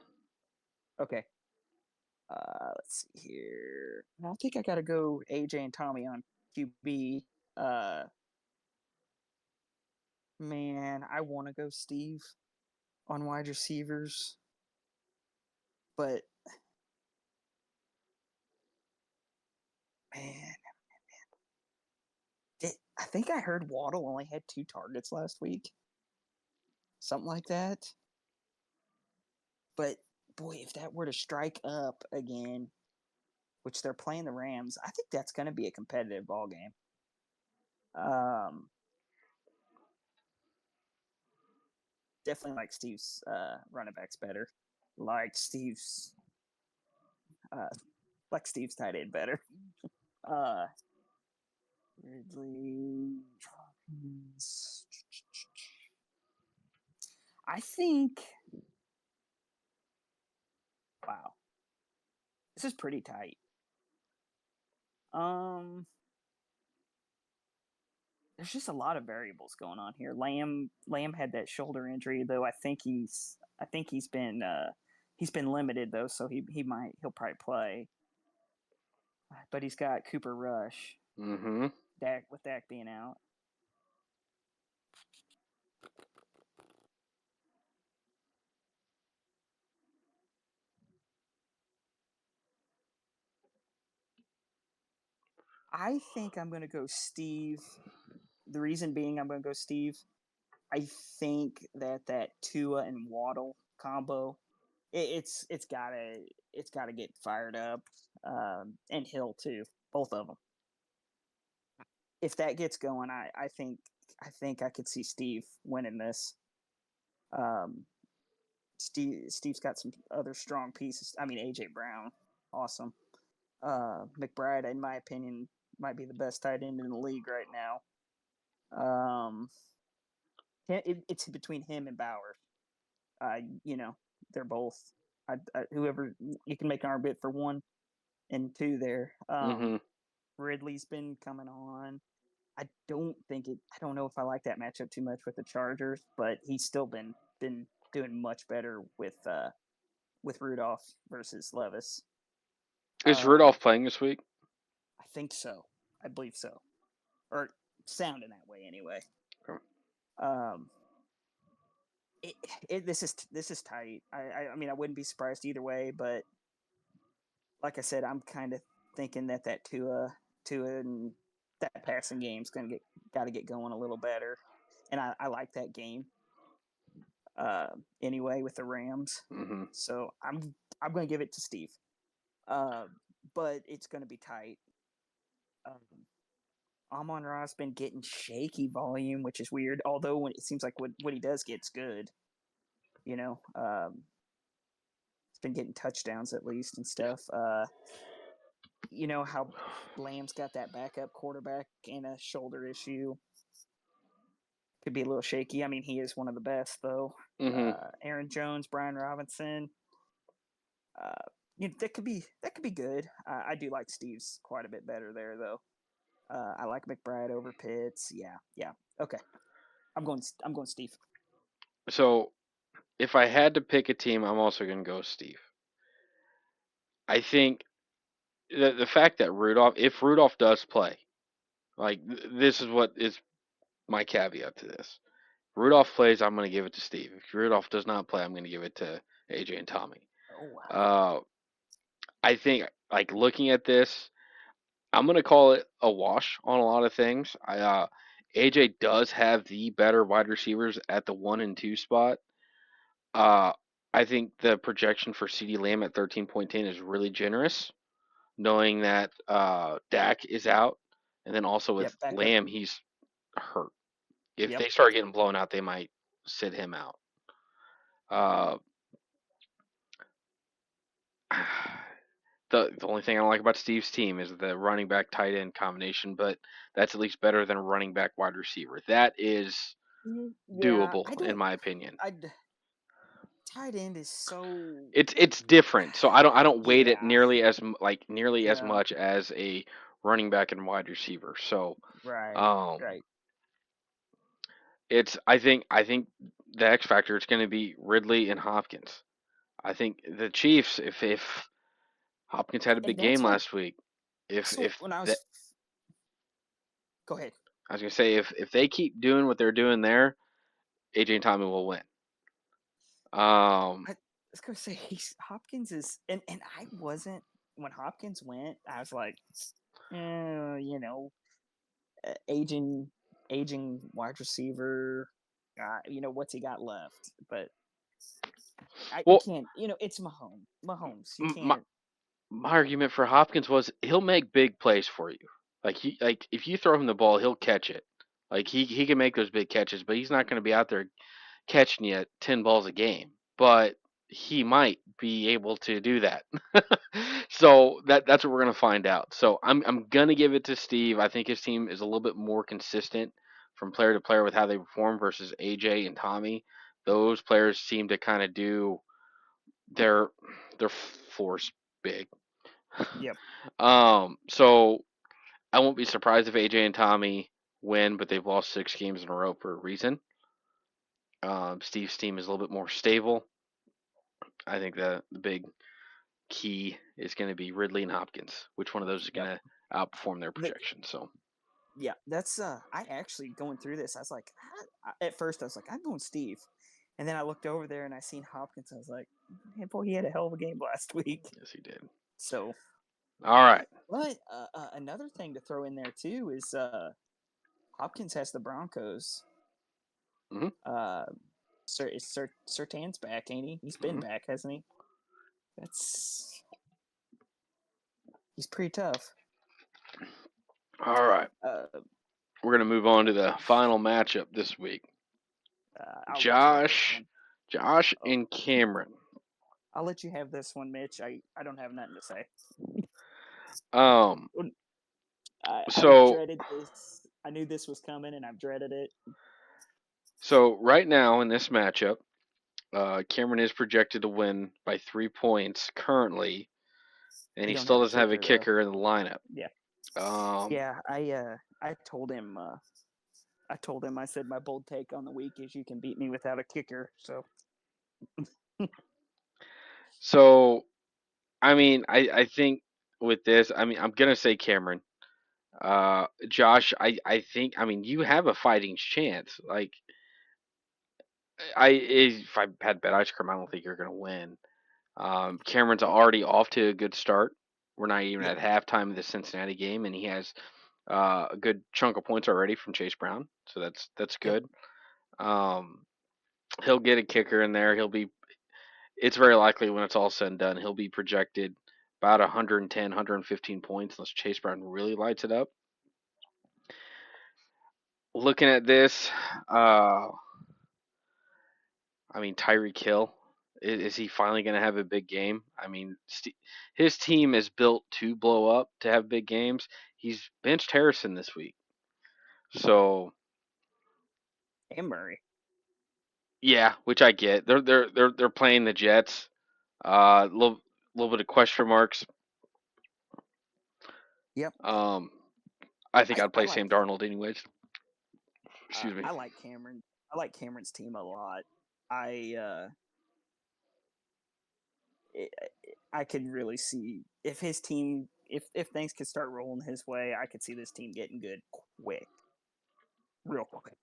Okay. Let's see here. I think I gotta go AJ and Tommy on QB. Uh, man, I want to go Steve on wide receivers, but man, I think I heard Waddle only had 2 targets last week, something like that. But boy, if that were to strike up again, which they're playing the Rams, I think that's going to be a competitive ball game. Um, Definitely like Steve's running backs better. Like Steve's uh, like Steve's tight end better. Uh, Ridley. I think. Wow, this is pretty tight. Um, there's just a lot of variables going on here. Lamb had that shoulder injury, though. He's been limited though, so he'll probably play. But he's got Cooper Rush, Mm-hmm. Dak being out. I think I'm going to go Steve. The reason being, I'm going to go Steve. I think that Tua and Waddle combo, it's gotta get fired up, and Hill too, both of them. If that gets going, I think I could see Steve winning this. Um, Steve's got some other strong pieces. I mean, AJ Brown, awesome. McBride, in my opinion, might be the best tight end in the league right now. Um, it's between him and Bauer. You know, they're both. Whoever you can make an arbit for 1 and 2 there. Mm-hmm. Ridley's been coming on. I don't know if I like that matchup too much with the Chargers, but he's still been doing much better with Rudolph versus Levis. Is Um, Rudolph playing this week? I think so. I believe so, or sounding that way anyway. Okay. Um, this is tight. I mean I wouldn't be surprised either way, but like I said, I'm kind of thinking that Tua and that passing game's gonna get got to get going a little better, and I like that game anyway with the Rams. Mm-hmm. So I'm gonna give it to Steve, uh, but it's gonna be tight. Um, Amon Ross been getting shaky volume, which is weird. Although when it seems like what he does gets good, he's been getting touchdowns at least and Yeah. stuff. How Lamb's got that backup quarterback and a shoulder issue. Could be a little shaky. I mean, he is one of the best though. Mm-hmm. Aaron Jones, Brian Robinson. Uh, that could be good. I do like Steve's quite a bit better there though. I like McBride over Pitts. Yeah, yeah. Okay, I'm going Steve. So if I had to pick a team, I'm also gonna go Steve. I think the fact that Rudolph, if Rudolph does play, like this is what is my caveat to this. Rudolph plays, I'm gonna give it to Steve. If Rudolph does not play, I'm gonna give it to AJ and Tommy. Oh wow. Uh, I think like looking at this, I'm gonna call it a wash on a lot of things. AJ does have the better wide receivers at the 1 and 2 spot. Uh, I think the projection for CD Lamb at 13.10 is really generous, knowing that Dak is out. and then also with Yep. Backup. Lamb, he's hurt. If Yep. they start getting blown out, they might sit him out. Uh, the only thing I don't like about Steve's team is the running back tight end combination, but that's at least better than a running back wide receiver. That is Yeah. doable I in don't. my opinion. I tight end is so. It's different, so I don't weight it Yeah. nearly as No. much as a running back and wide receiver. So Right. um, Right. it's I think the X factor is going to be Ridley and Hopkins. I think the Chiefs, if Hopkins had a big And game that's what. last week, if So when I that was. Go ahead. I was gonna say if they keep doing what they're doing there, AJ and Tommy will win. Um, I was gonna say Hopkins is, and I wasn't when Hopkins went. I was like, you know, aging wide receiver. What's he got left? But you well, can't. It's Mahomes. Mahomes. You my can't. my argument for Hopkins was he'll make big plays for you. Like if you throw him the ball, he'll catch it. Like he can make those big catches, but he's not going to be out there catching you 10 balls a game. But he might be able to do that. So that's what we're gonna find out. So I'm gonna give it to Steve. I think his team is a little bit more consistent from player to player with how they perform versus AJ and Tommy. Those players seem to kind of do their their force big. Yep. So I won't be surprised if AJ and Tommy win, but they've lost 6 games in a row for a reason. Steve's team is a little bit more stable. I think the big key is going to be Ridley and Hopkins. Which one of those is going Yep. to outperform their The, projections? So, yeah. That's I actually going through this. I was like, at first I was like, I'm going Steve, and then I looked over there and I seen Hopkins. I was like, man, boy, he had a hell of a game last week. yes, he did. So, All right. but another thing to throw in there too is Hopkins has the Broncos. Mm-hmm. Uh, Sertan's back, ain't he? He's been Mm-hmm. back, hasn't he? That's he's pretty tough. All right. Uh, We're going to move on to the final matchup this week. I'll let you have this Josh, one. Josh Oh, and Cameron. I'll let you have this one, Mitch. I don't have nothing to say. Um. I've So dreaded this. I knew this was coming, and I've dreaded it. so right now in this matchup, Cameron is projected to win by 3 points currently, and He he don't still have a doesn't have a kicker though. kicker in the lineup. Yeah, Um. yeah. I told him. I told him. I said my bold take on the week is you can beat me without a kicker. So So I mean, I think with this, I mean, I'm gonna say Cameron. Josh, I think, I mean, you have a fighting chance. Like, if I had bet ice cream, I don't think you're gonna win. Cameron's already off to a good start. We're not even yep, at halftime of the Cincinnati game, and he has a good chunk of points already from Chase Brown, so that's yep. good. Um, he'll get a kicker in there. It's very likely when it's all said and done, he'll be projected about 110, 115 points unless Chase Brown really lights it up. Looking at this, I mean, Tyreek Hill, is he finally going to have a big game? I mean, his team is built to blow up, to have big games. He's benched Harrison this week. So, And Murray. yeah, which I get. They're playing the Jets. Little bit of question marks. Yep. Um, I think I'd I play Sam like. Darnold anyways. Excuse me. I like Cameron. I like Cameron's team a lot. I uh, I I could really see if his team, if things could start rolling his way, I could see this team getting good quick, real quick.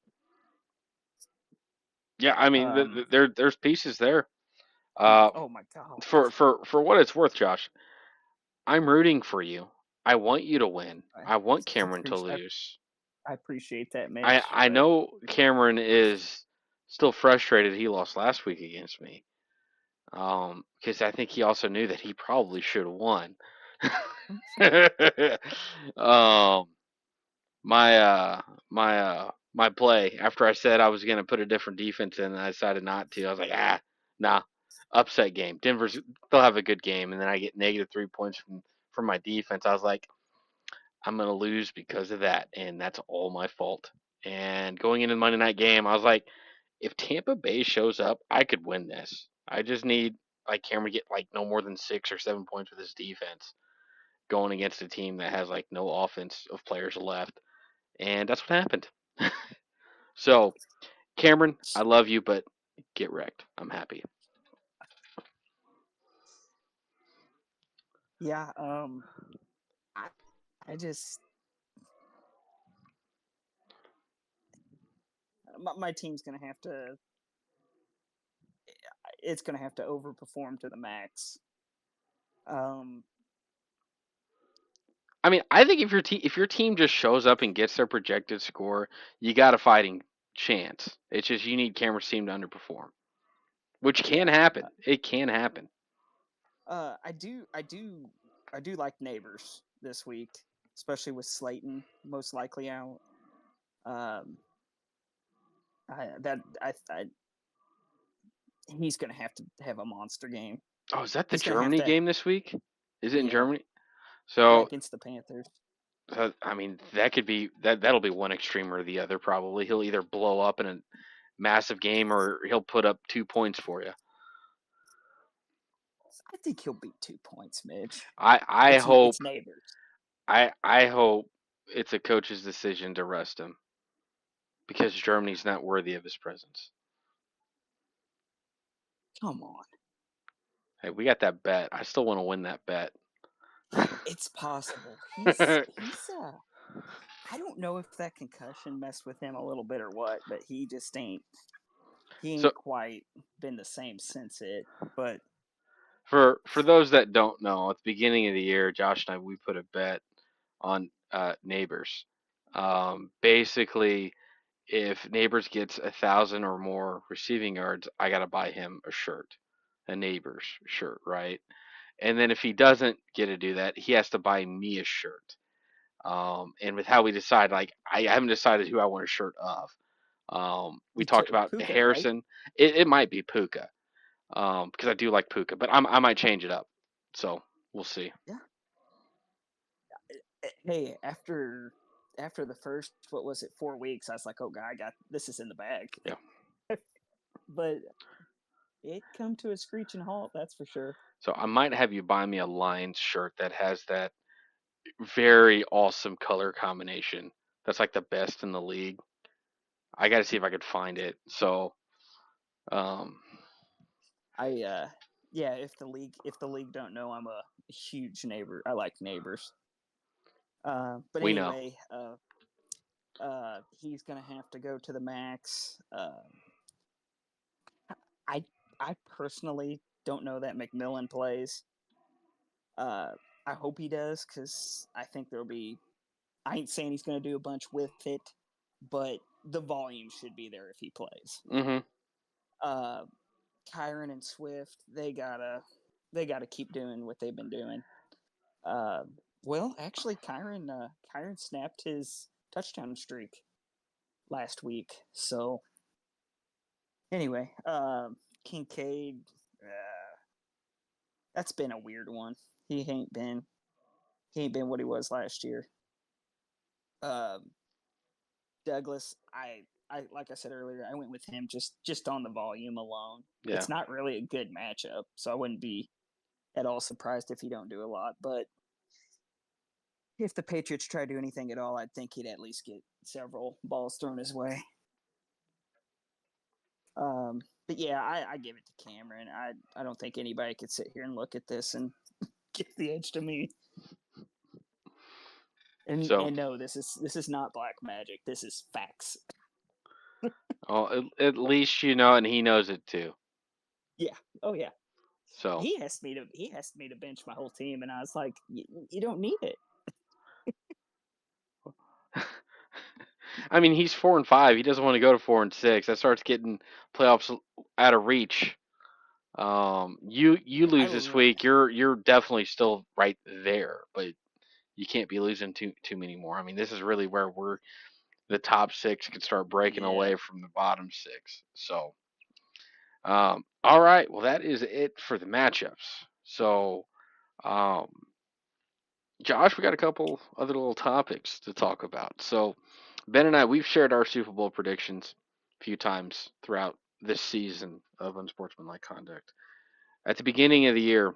Yeah, I mean, Um, there's pieces there. Uh, oh my god, for what it's worth, Josh, I'm rooting for you. I want you to win. I, I want I Cameron to appreciate lose. I appreciate that, I Mitch. I But know Cameron is still frustrated he lost last week against me. Because I think he also knew that he probably should have won. um, my play after I said I was gonna put a different defense in, and I decided not to. I was like, nah, upset game. Denver's they'll have a good game, and then I get -3 points from my defense. I was like, I'm gonna lose because of that, and that's all my fault. And going into the Monday night game, I was like, if Tampa Bay shows up, I could win this. I just need like Cameron to get like no more than 6 or 7 points with his defense going against a team that has like no offense of players left, and that's what happened. So, Cameron, I love you, but get wrecked. I'm happy. Yeah. I, I just my team's gonna have to. It's gonna have to overperform to the max. Um, I mean, I think if your team just shows up and gets their projected score, you got a fighting chance. It's just you need Cameron's team to underperform, which can yeah. happen. It can happen. I do like neighbors this week, especially with Slayton most likely out. Um, I he's gonna have to have a monster game. Oh, is that the He's gonna have Germany to, game this week? Is it in yeah, Germany? yeah, So, against the Panthers. I mean, that could be that'll be one extreme or the other. Probably he'll either blow up in a massive game or he'll put up 2 points for you. I think he'll beat 2 points, Mitch. I hope It's neighbors. I hope it's a coach's decision to rest him because Germany's not worthy of his presence. Come on, Hey, we got that bet. I still want to win that bet. it's possible. He's I don't know if that concussion messed with him a little bit or what, but he So ain't quite been the same since it. But for those that don't know, at the beginning of the year, Josh and I we put a bet on Neighbors. Basically, if Neighbors gets 1,000 or more receiving yards, I gotta buy him a shirt, a Neighbors shirt, right? And then if he doesn't get to do that, he has to buy me a shirt. And with how we decide, like I haven't decided who I want a shirt of. We you talked took about Puka, right? Harrison. It might be Puka, because I do like Puka, but I might change it up. So we'll see. Yeah. Hey, after the first, what was it, 4 weeks, I was like, oh god, I got this is in the bag. Yeah. But it come to a screeching halt, that's for sure. So I might have you buy me a Lions shirt that has that very awesome color combination. That's like the best in the league. I got to see if I could find it. So um, I yeah, if the league don't know, I'm a huge neighbor. I like neighbors. But we know. anyway, he's gonna have to go to the max. I I personally don't know that McMillan plays. Uh, I hope he does because I think there'll be. I ain't saying he's going to do a bunch with it, but the volume should be there if he plays. Hmm. Uh, Kyron and Swift, they gotta keep doing what they've been doing. Uh, well, actually, Kyron snapped his touchdown streak last week. So anyway, Kincaid, that's been a weird one. He ain't been he ain't been what he was last year. Um, Douglas, I like I said earlier, I went with him just on the volume alone. Yeah. It's not really a good matchup, so I wouldn't be at all surprised if he don't do a lot. But if the Patriots try to do anything at all, I'd think he'd at least get several balls thrown his way. But yeah, I give it to Cameron. I don't think anybody could sit here and look at this and give the edge to me. So And no, this is not black magic. This is facts. at least you know, and he knows it too. Yeah. Oh yeah. So He asked me to bench my whole team, and I was like, you don't need it. I mean, he's 4-5. He doesn't want to go to 4-6. That starts getting playoffs out of reach. You I lose this love week. You're definitely still right there, but You can't be losing too many more. I mean, this is really where the top six could start breaking Yeah. away from the bottom six. So, all right, well that is it for the matchups. So, um, Josh, we got a couple other little topics to talk about. So, Ben and I, we've shared our Super Bowl predictions a few times throughout this season of Unsportsmanlike Conduct. At the beginning of the year,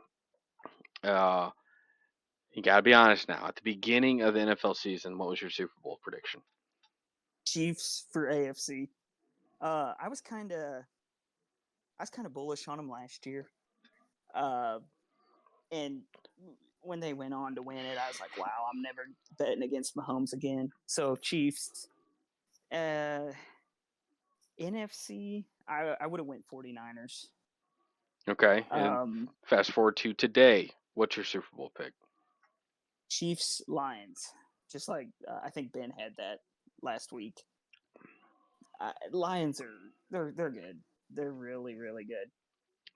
uh, you got to be honest now. At the beginning of the NFL season, what was your Super Bowl prediction? Chiefs for AFC. I was kind of bullish on them last year. Uh, and when they went on to win it, I was like, wow, I'm never betting against Mahomes again. So Chiefs. Uh, NFC, I would have went 49ers. Okay, and Um, fast forward to today. What's your Super Bowl pick? Chiefs Lions. Just like I think Ben had that last week. Lions are they're good. They're really good.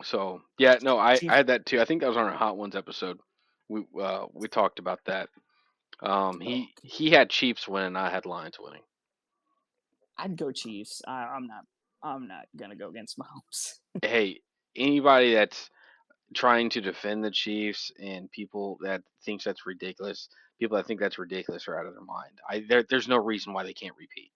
So yeah, no, I Chiefs. had that too. I think that was on our Hot Ones episode. We talked about that. Oh, He had Chiefs winning. I had Lions winning. I'd go Chiefs. I'm not gonna go against Mahomes. Hey, anybody that's trying to defend the Chiefs and people that thinks that's ridiculous, people that think that's ridiculous are out of their mind. There's no reason why they can't repeat.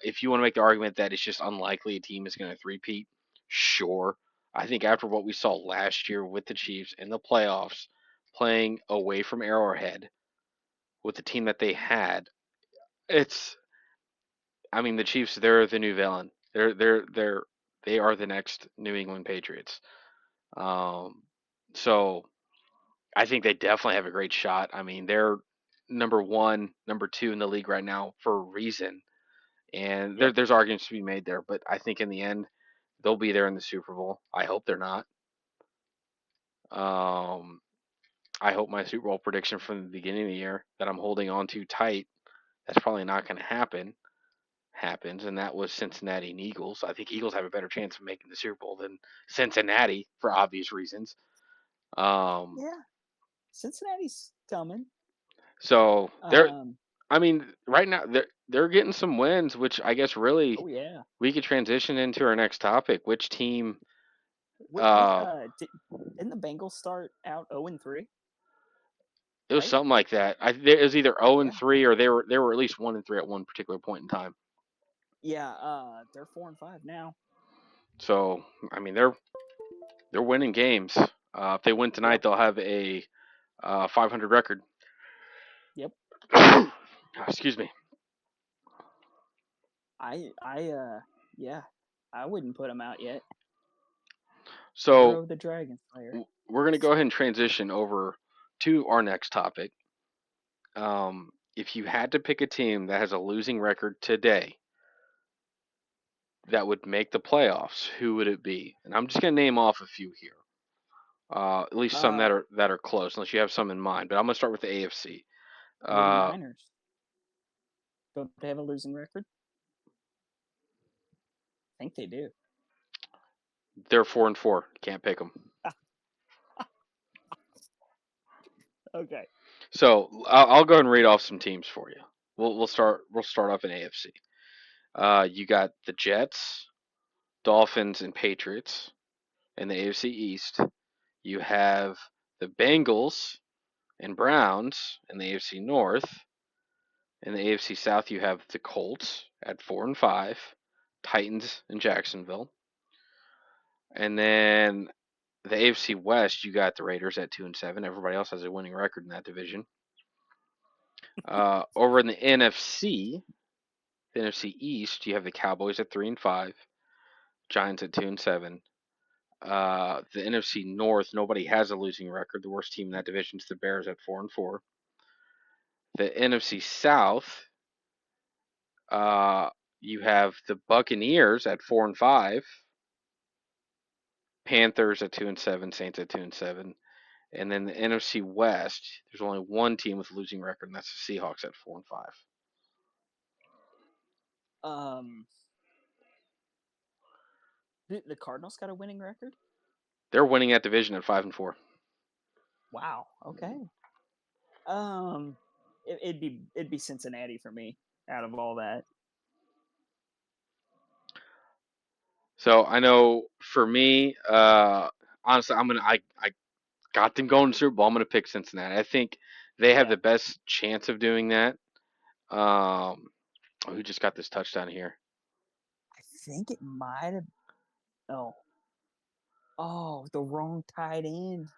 If you want to make the argument that it's just unlikely a team is going to repeat, sure. I think after what we saw last year with the Chiefs in the playoffs, playing away from Arrowhead with the team that they had, it's. I mean, the Chiefs. They're the new villain. They are the next New England Patriots. Um, so I think they definitely have a great shot. I mean, they're number one, number two in the league right now for a reason, and Yep. there's arguments to be made there. But I think in the end, they'll be there in the Super Bowl. I hope they're not. Um, I hope my Super Bowl prediction from the beginning of the year that I'm holding on to tight. That's probably not going to happen. Happens, and that was Cincinnati and Eagles. I think Eagles have a better chance of making the Super Bowl than Cincinnati for obvious reasons. Um, Yeah. Cincinnati's coming. so they're Um. I mean, right now they're getting some wins, which I guess really Oh yeah. we could transition into our next topic. Which team? What Uh, didn't the Bengals start out 0-3, it was right? something like that. It was either 0 and Yeah. 3 or they were at least 1 and 3 at one particular point in time. Yeah. They're 4-5 now. So I mean, they're winning games. If they win tonight, Yep. they'll have a 500 record. Yep. Excuse me. Yeah. I wouldn't put them out yet. So Burrow the Dragon Slayer. we're gonna go ahead and transition over to our next topic. If you had to pick a team that has a losing record today that would make the playoffs, who would it be? And I'm just gonna name off a few here. At least some Uh, that are close, unless you have some in mind. But I'm gonna start with the AFC. Uh, 49ers. Don't they have a losing record? I think they do. they're 4 and 4. Can't pick them. Okay. So I'll go ahead and read off some teams for you. We'll start off in AFC. You got the Jets, Dolphins, and Patriots in the AFC East. You have the Bengals and Browns in the AFC North. In the AFC South, you have the Colts at 4 and 5, Titans and Jacksonville, and then the AFC West, you got the Raiders at 2 and 7. Everybody else has a winning record in that division. Over in the NFC, the NFC East, you have the Cowboys at 3 and 5, Giants at 2 and 7. The NFC North, nobody has a losing record. The worst team in that division is the Bears at 4 and 4. The NFC South, uh, you have the Buccaneers at 4 and 5, Panthers at 2 and 7, Saints at 2 and 7, and then the NFC West. There's only one team with a losing record, and that's the Seahawks at 4 and 5. Um, the Cardinals got a winning record. They're winning that division at 5 and 4. Wow. Okay. Um, it'd be Cincinnati for me out of all that. So I know for me, honestly, I got them going to Super Bowl. I'm gonna pick Cincinnati. I think they have Yeah, the best chance of doing that. Um, who just got this touchdown here? I think it might have. Oh, oh, the wrong tight end.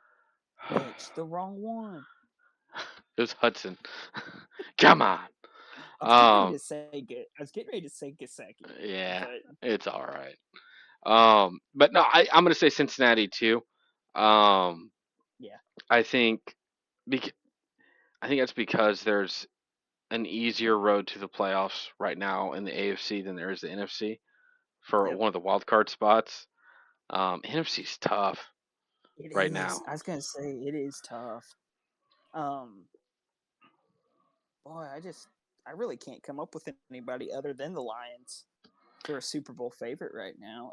Bitch, the wrong one. It was Hudson. Come on. I was getting ready to Um, say get. I was getting ready to say Gasecki, yeah, but it's all right. But no, I'm gonna say Cincinnati too. Um, yeah, I think, bec- I think that's because there's an easier road to the playoffs right now in the AFC than there is the NFC for yep. one of the wild card spots. NFC's tough It right is. now. I was gonna say it is tough. Um, boy, I really can't come up with anybody other than the Lions for a Super Bowl favorite right now.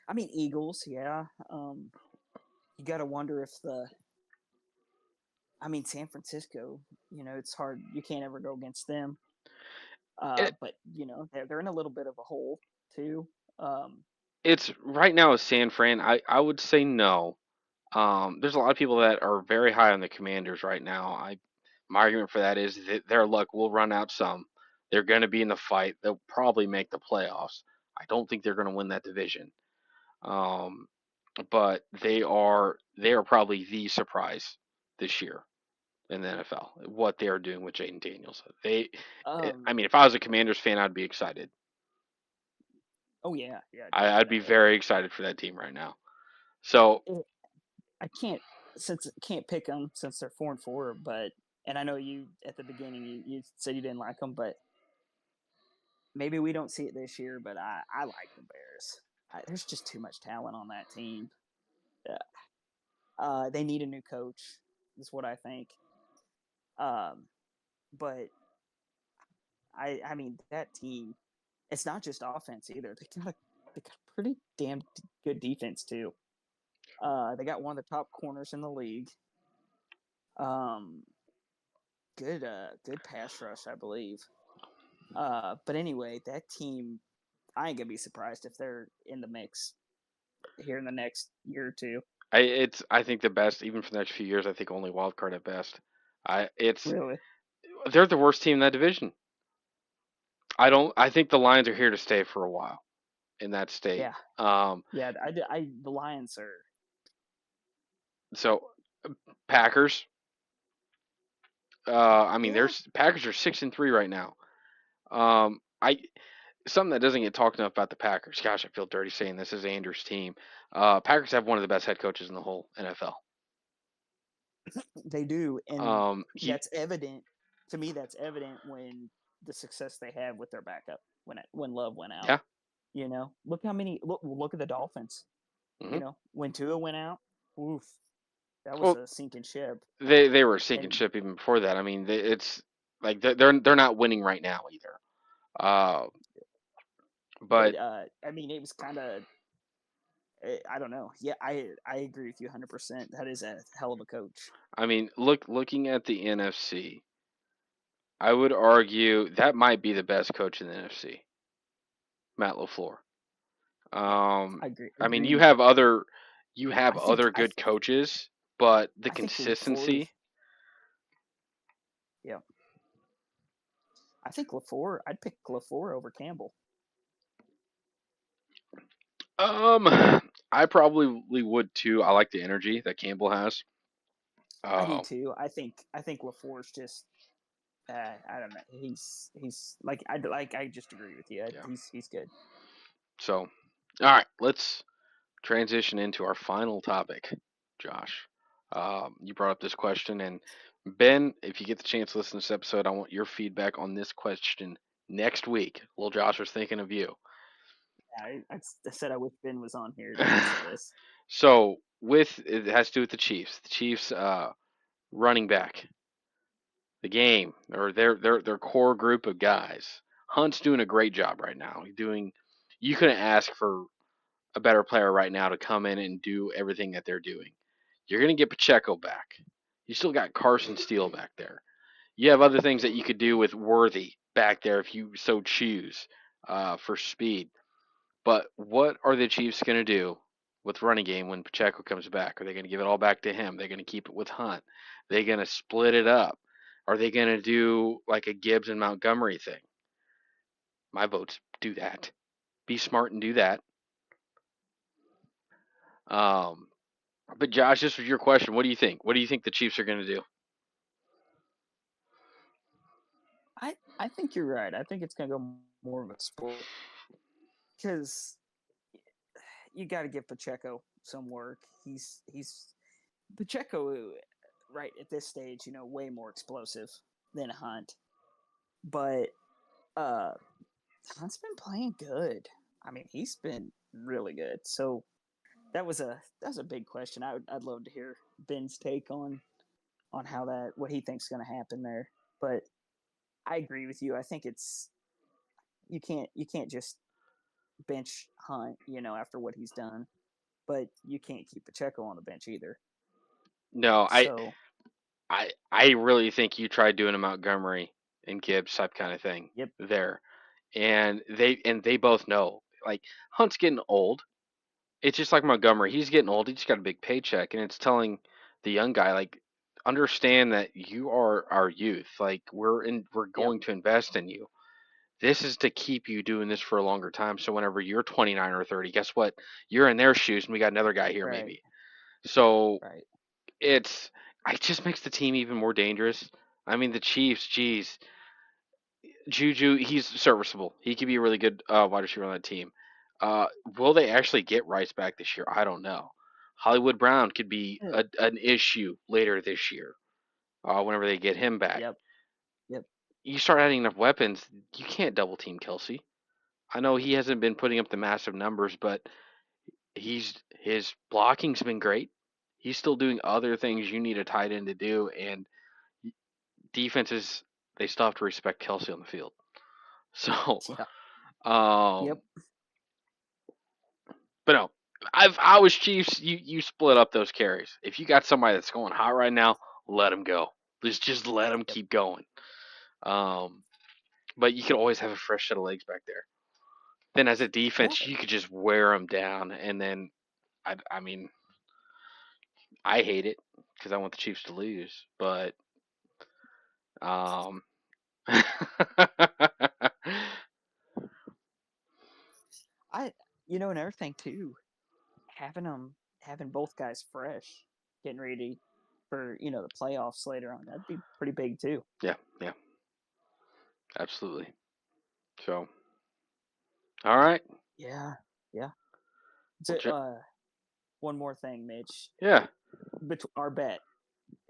I mean Eagles, yeah. You got to wonder if the. I mean San Francisco. It's hard. You can't ever go against them. It, But they're in a little bit of a hole too. Um, it's right now as San Fran. I would say no. There's a lot of people that are very high on the Commanders right now. My argument for that is that their luck will run out some. They're going to be in the fight. They'll probably make the playoffs. I don't think they're going to win that division. Um, but they are probably the surprise this year in the NFL. What they are doing with Jaden Daniels. I um, mean, if I was a Commanders fan, I'd be excited. oh yeah, yeah, I'd be definitely. very excited for that team right now. So It, I can't pick them since they're 4-4. But and I know you at the beginning you said you didn't like them, but maybe we don't see it this year. But I like the Bears. There's just too much talent on that team. Uh, they need a new coach. Is what I think. Um, but I mean that team. It's not just offense either. They got a pretty damn good defense too. They got one of the top corners in the league. Um, good pass rush, I believe. But anyway, that team, I ain't gonna be surprised if they're in the mix here in the next year or two. I think the best even for the next few years. I think only wild card at best. It's Really? they're the worst team in that division. I think the Lions are here to stay for a while in that state. Yeah, Um, yeah. The Lions are. so Packers. I mean, Yeah, there's Packers are 6-3 right now. I something that doesn't get talked enough about the Packers. Gosh, I feel dirty saying this is Andrew's team. Packers have one of the best head coaches in the whole NFL. they do, and He that's evident to me. That's evident when the success they had with their backup when Love went out. Yeah. Look how many. Look at the Dolphins. Hmm. When Tua went out, oof, that was Well, a sinking ship. they were a sinking And ship even before that. I mean, it's like they're not winning right now either. Uh, but but I mean, it was kind of I don't know. Yeah, I agree with you 100%. That is a hell of a coach. I mean, looking at the NFC, I would argue that might be the best coach in the NFC, Matt LaFleur. Yeah, Um, I agree. I mean, Agreed. you have I think other good coaches, but the I think Lafleur. consistency. Yeah, I think Lafleur. I'd pick Lafleur over Campbell. Um, I probably would too. I like the energy that Campbell has. I do Um, too. I think Lafleur's just. I don't know. He's I just agree with you. yeah. He's good. So, all right, let's transition into our final topic, Josh. You brought up this question, and Ben, if you get the chance to listen to this episode, I want your feedback on this question next week. Little Josh was thinking of you. I said I wish Ben was on here to answer this. So, with it has to do with the Chiefs. The Chiefs running back, the game, or their core group of guys. Hunt's doing a great job right now. You couldn't ask for a better player right now to come in and do everything that they're doing. You're going to get Pacheco back. You still got Carson Steele back there. You have other things that you could do with Worthy back there if you so choose for speed. But what are the Chiefs going to do with running game when Pacheco comes back? Are they going to give it all back to him? They're going to keep it with Hunt. Are they going to split it up? Are they going to do like a Gibbs and Montgomery thing? My votes do that. Be smart and do that. Um, but Josh, this was your question. What do you think? What do you think the Chiefs are going to do? I think you're right. I think it's gonna go more of a sport because you got to give Pacheco some work. He's Pacheco right at this stage, way more explosive than Hunt, but uh Hunt's been playing good. I mean, he's been really good. So that was a big question. I'd love to hear Ben's take on how that what he thinks going to happen there. But I agree with you. I think it's you can't just bench Hunt, after what he's done, but you can't keep Pacheco on the bench either. No, So, I really think you tried doing a Montgomery and Gibbs type kind of thing yep, there, and they both know like Hunt's getting old. It's just like Montgomery. He's getting old. He just got a big paycheck, and it's telling the young guy like understand that you are our youth. Like we're yep, going to invest in you. This is to keep you doing this for a longer time. So whenever you're 29 or 30, guess what? You're in their shoes, and we got another guy here right, maybe. So right. it's it just makes the team even more dangerous. I mean, the Chiefs, geez, Juju, he's serviceable. He could be a really good wide receiver on that team. Will they actually get Rice back this year? I don't know. Hollywood Brown could be Yeah, an issue later this year whenever they get him back. yep, yep. You start adding enough weapons, you can't double team Kelsey. I know he hasn't been putting up the massive numbers, but his blocking's been great. He's still doing other things you need a tight end to do, and defenses they still have to respect Kelsey on the field. So, Yeah, yep. um, but no, I was Chiefs. You split up those carries. If you got somebody that's going hot right now, let him go. Just let him Yep. keep going. Um, but you could always have a fresh set of legs back there. Then as a Yeah, defense, you could just wear them down, and then I mean I hate it because I want the Chiefs to lose, but um, I another thing too, having both guys fresh, getting ready for the playoffs later on. That'd be pretty big too. yeah, yeah, absolutely. So, all right, Yeah, yeah. well, So, one more thing, Mitch. yeah, Our bet.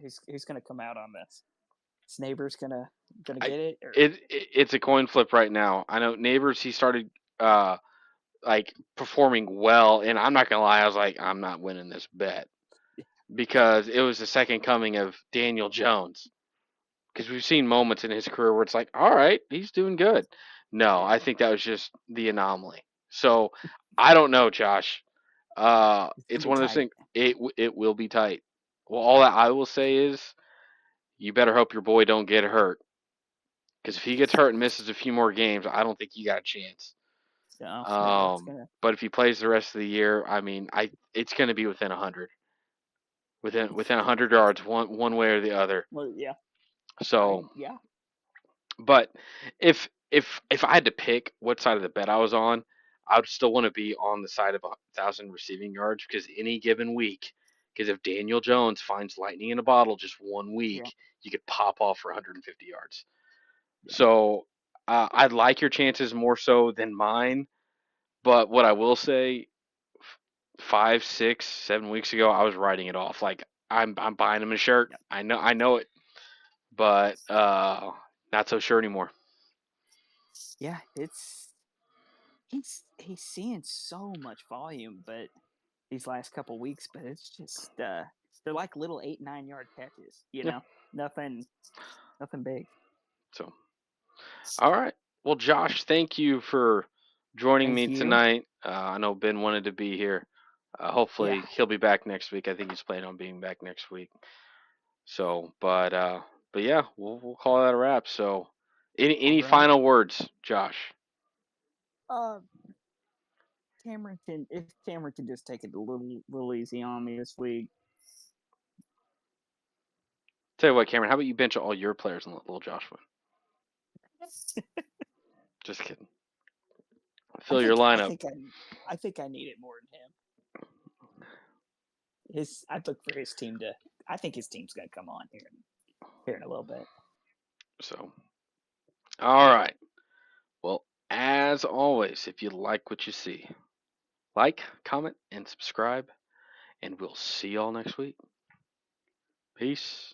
Who's gonna come out on this? Is Neighbors gonna I get it or it's a coin flip right now. I know neighbors. He started uh like performing well, and I'm not gonna lie. I was like, I'm not winning this bet because it was the second coming of Daniel Jones. Because we've seen moments in his career where it's like, all right, he's doing good. No, I yeah, think that was just the anomaly. So I don't know, Josh. it's gonna It's be one of those tight. things. It will be tight. Well, all that I will say is, you better hope your boy don't get hurt. Because if he gets hurt and misses a few more games, I don't think you got a chance. No, no, it's gonna. But if he plays the rest of the year, I mean, I it's going to be within 100, within 100 yards, one way or the other. Well, yeah, So, yeah, but if I had to pick what side of the bet I was on, I would still want to be on the side of 1,000 receiving yards because any given week, because if Daniel Jones finds lightning in a bottle just one yeah, week, you could pop off for 150 yards. yeah, So I'd like your chances more so than mine. But what I will say, 5, 6, 7 weeks ago, I was writing it off. Like I'm buying him a shirt. yeah, I know it, but not so sure anymore. yeah. He's seeing so much volume, but these last couple weeks, but it's just they're like little 8, 9 yard catches. Yeah. Nothing, nothing big. So all right. Well, Josh, thank you for joining Thank me you. tonight. I know Ben wanted to be here. Yeah, Hopefully he'll be back next week. I think he's planning on being back next week. So, but yeah, we'll call that a wrap. So, All any right. final words, Josh? Uh, Cameron can if Cameron can just take it a little easy on me this week. Tell you what, Cameron, how about you bench all your players and let little Josh win? Just kidding. I Fill your think I lineup. think I think I need it more than him. I look for his team to. I think his team's gonna come on here in a little bit. So, all right. Well, as always, if you like what you see, like, comment, and subscribe, and we'll see y'all next week. Peace.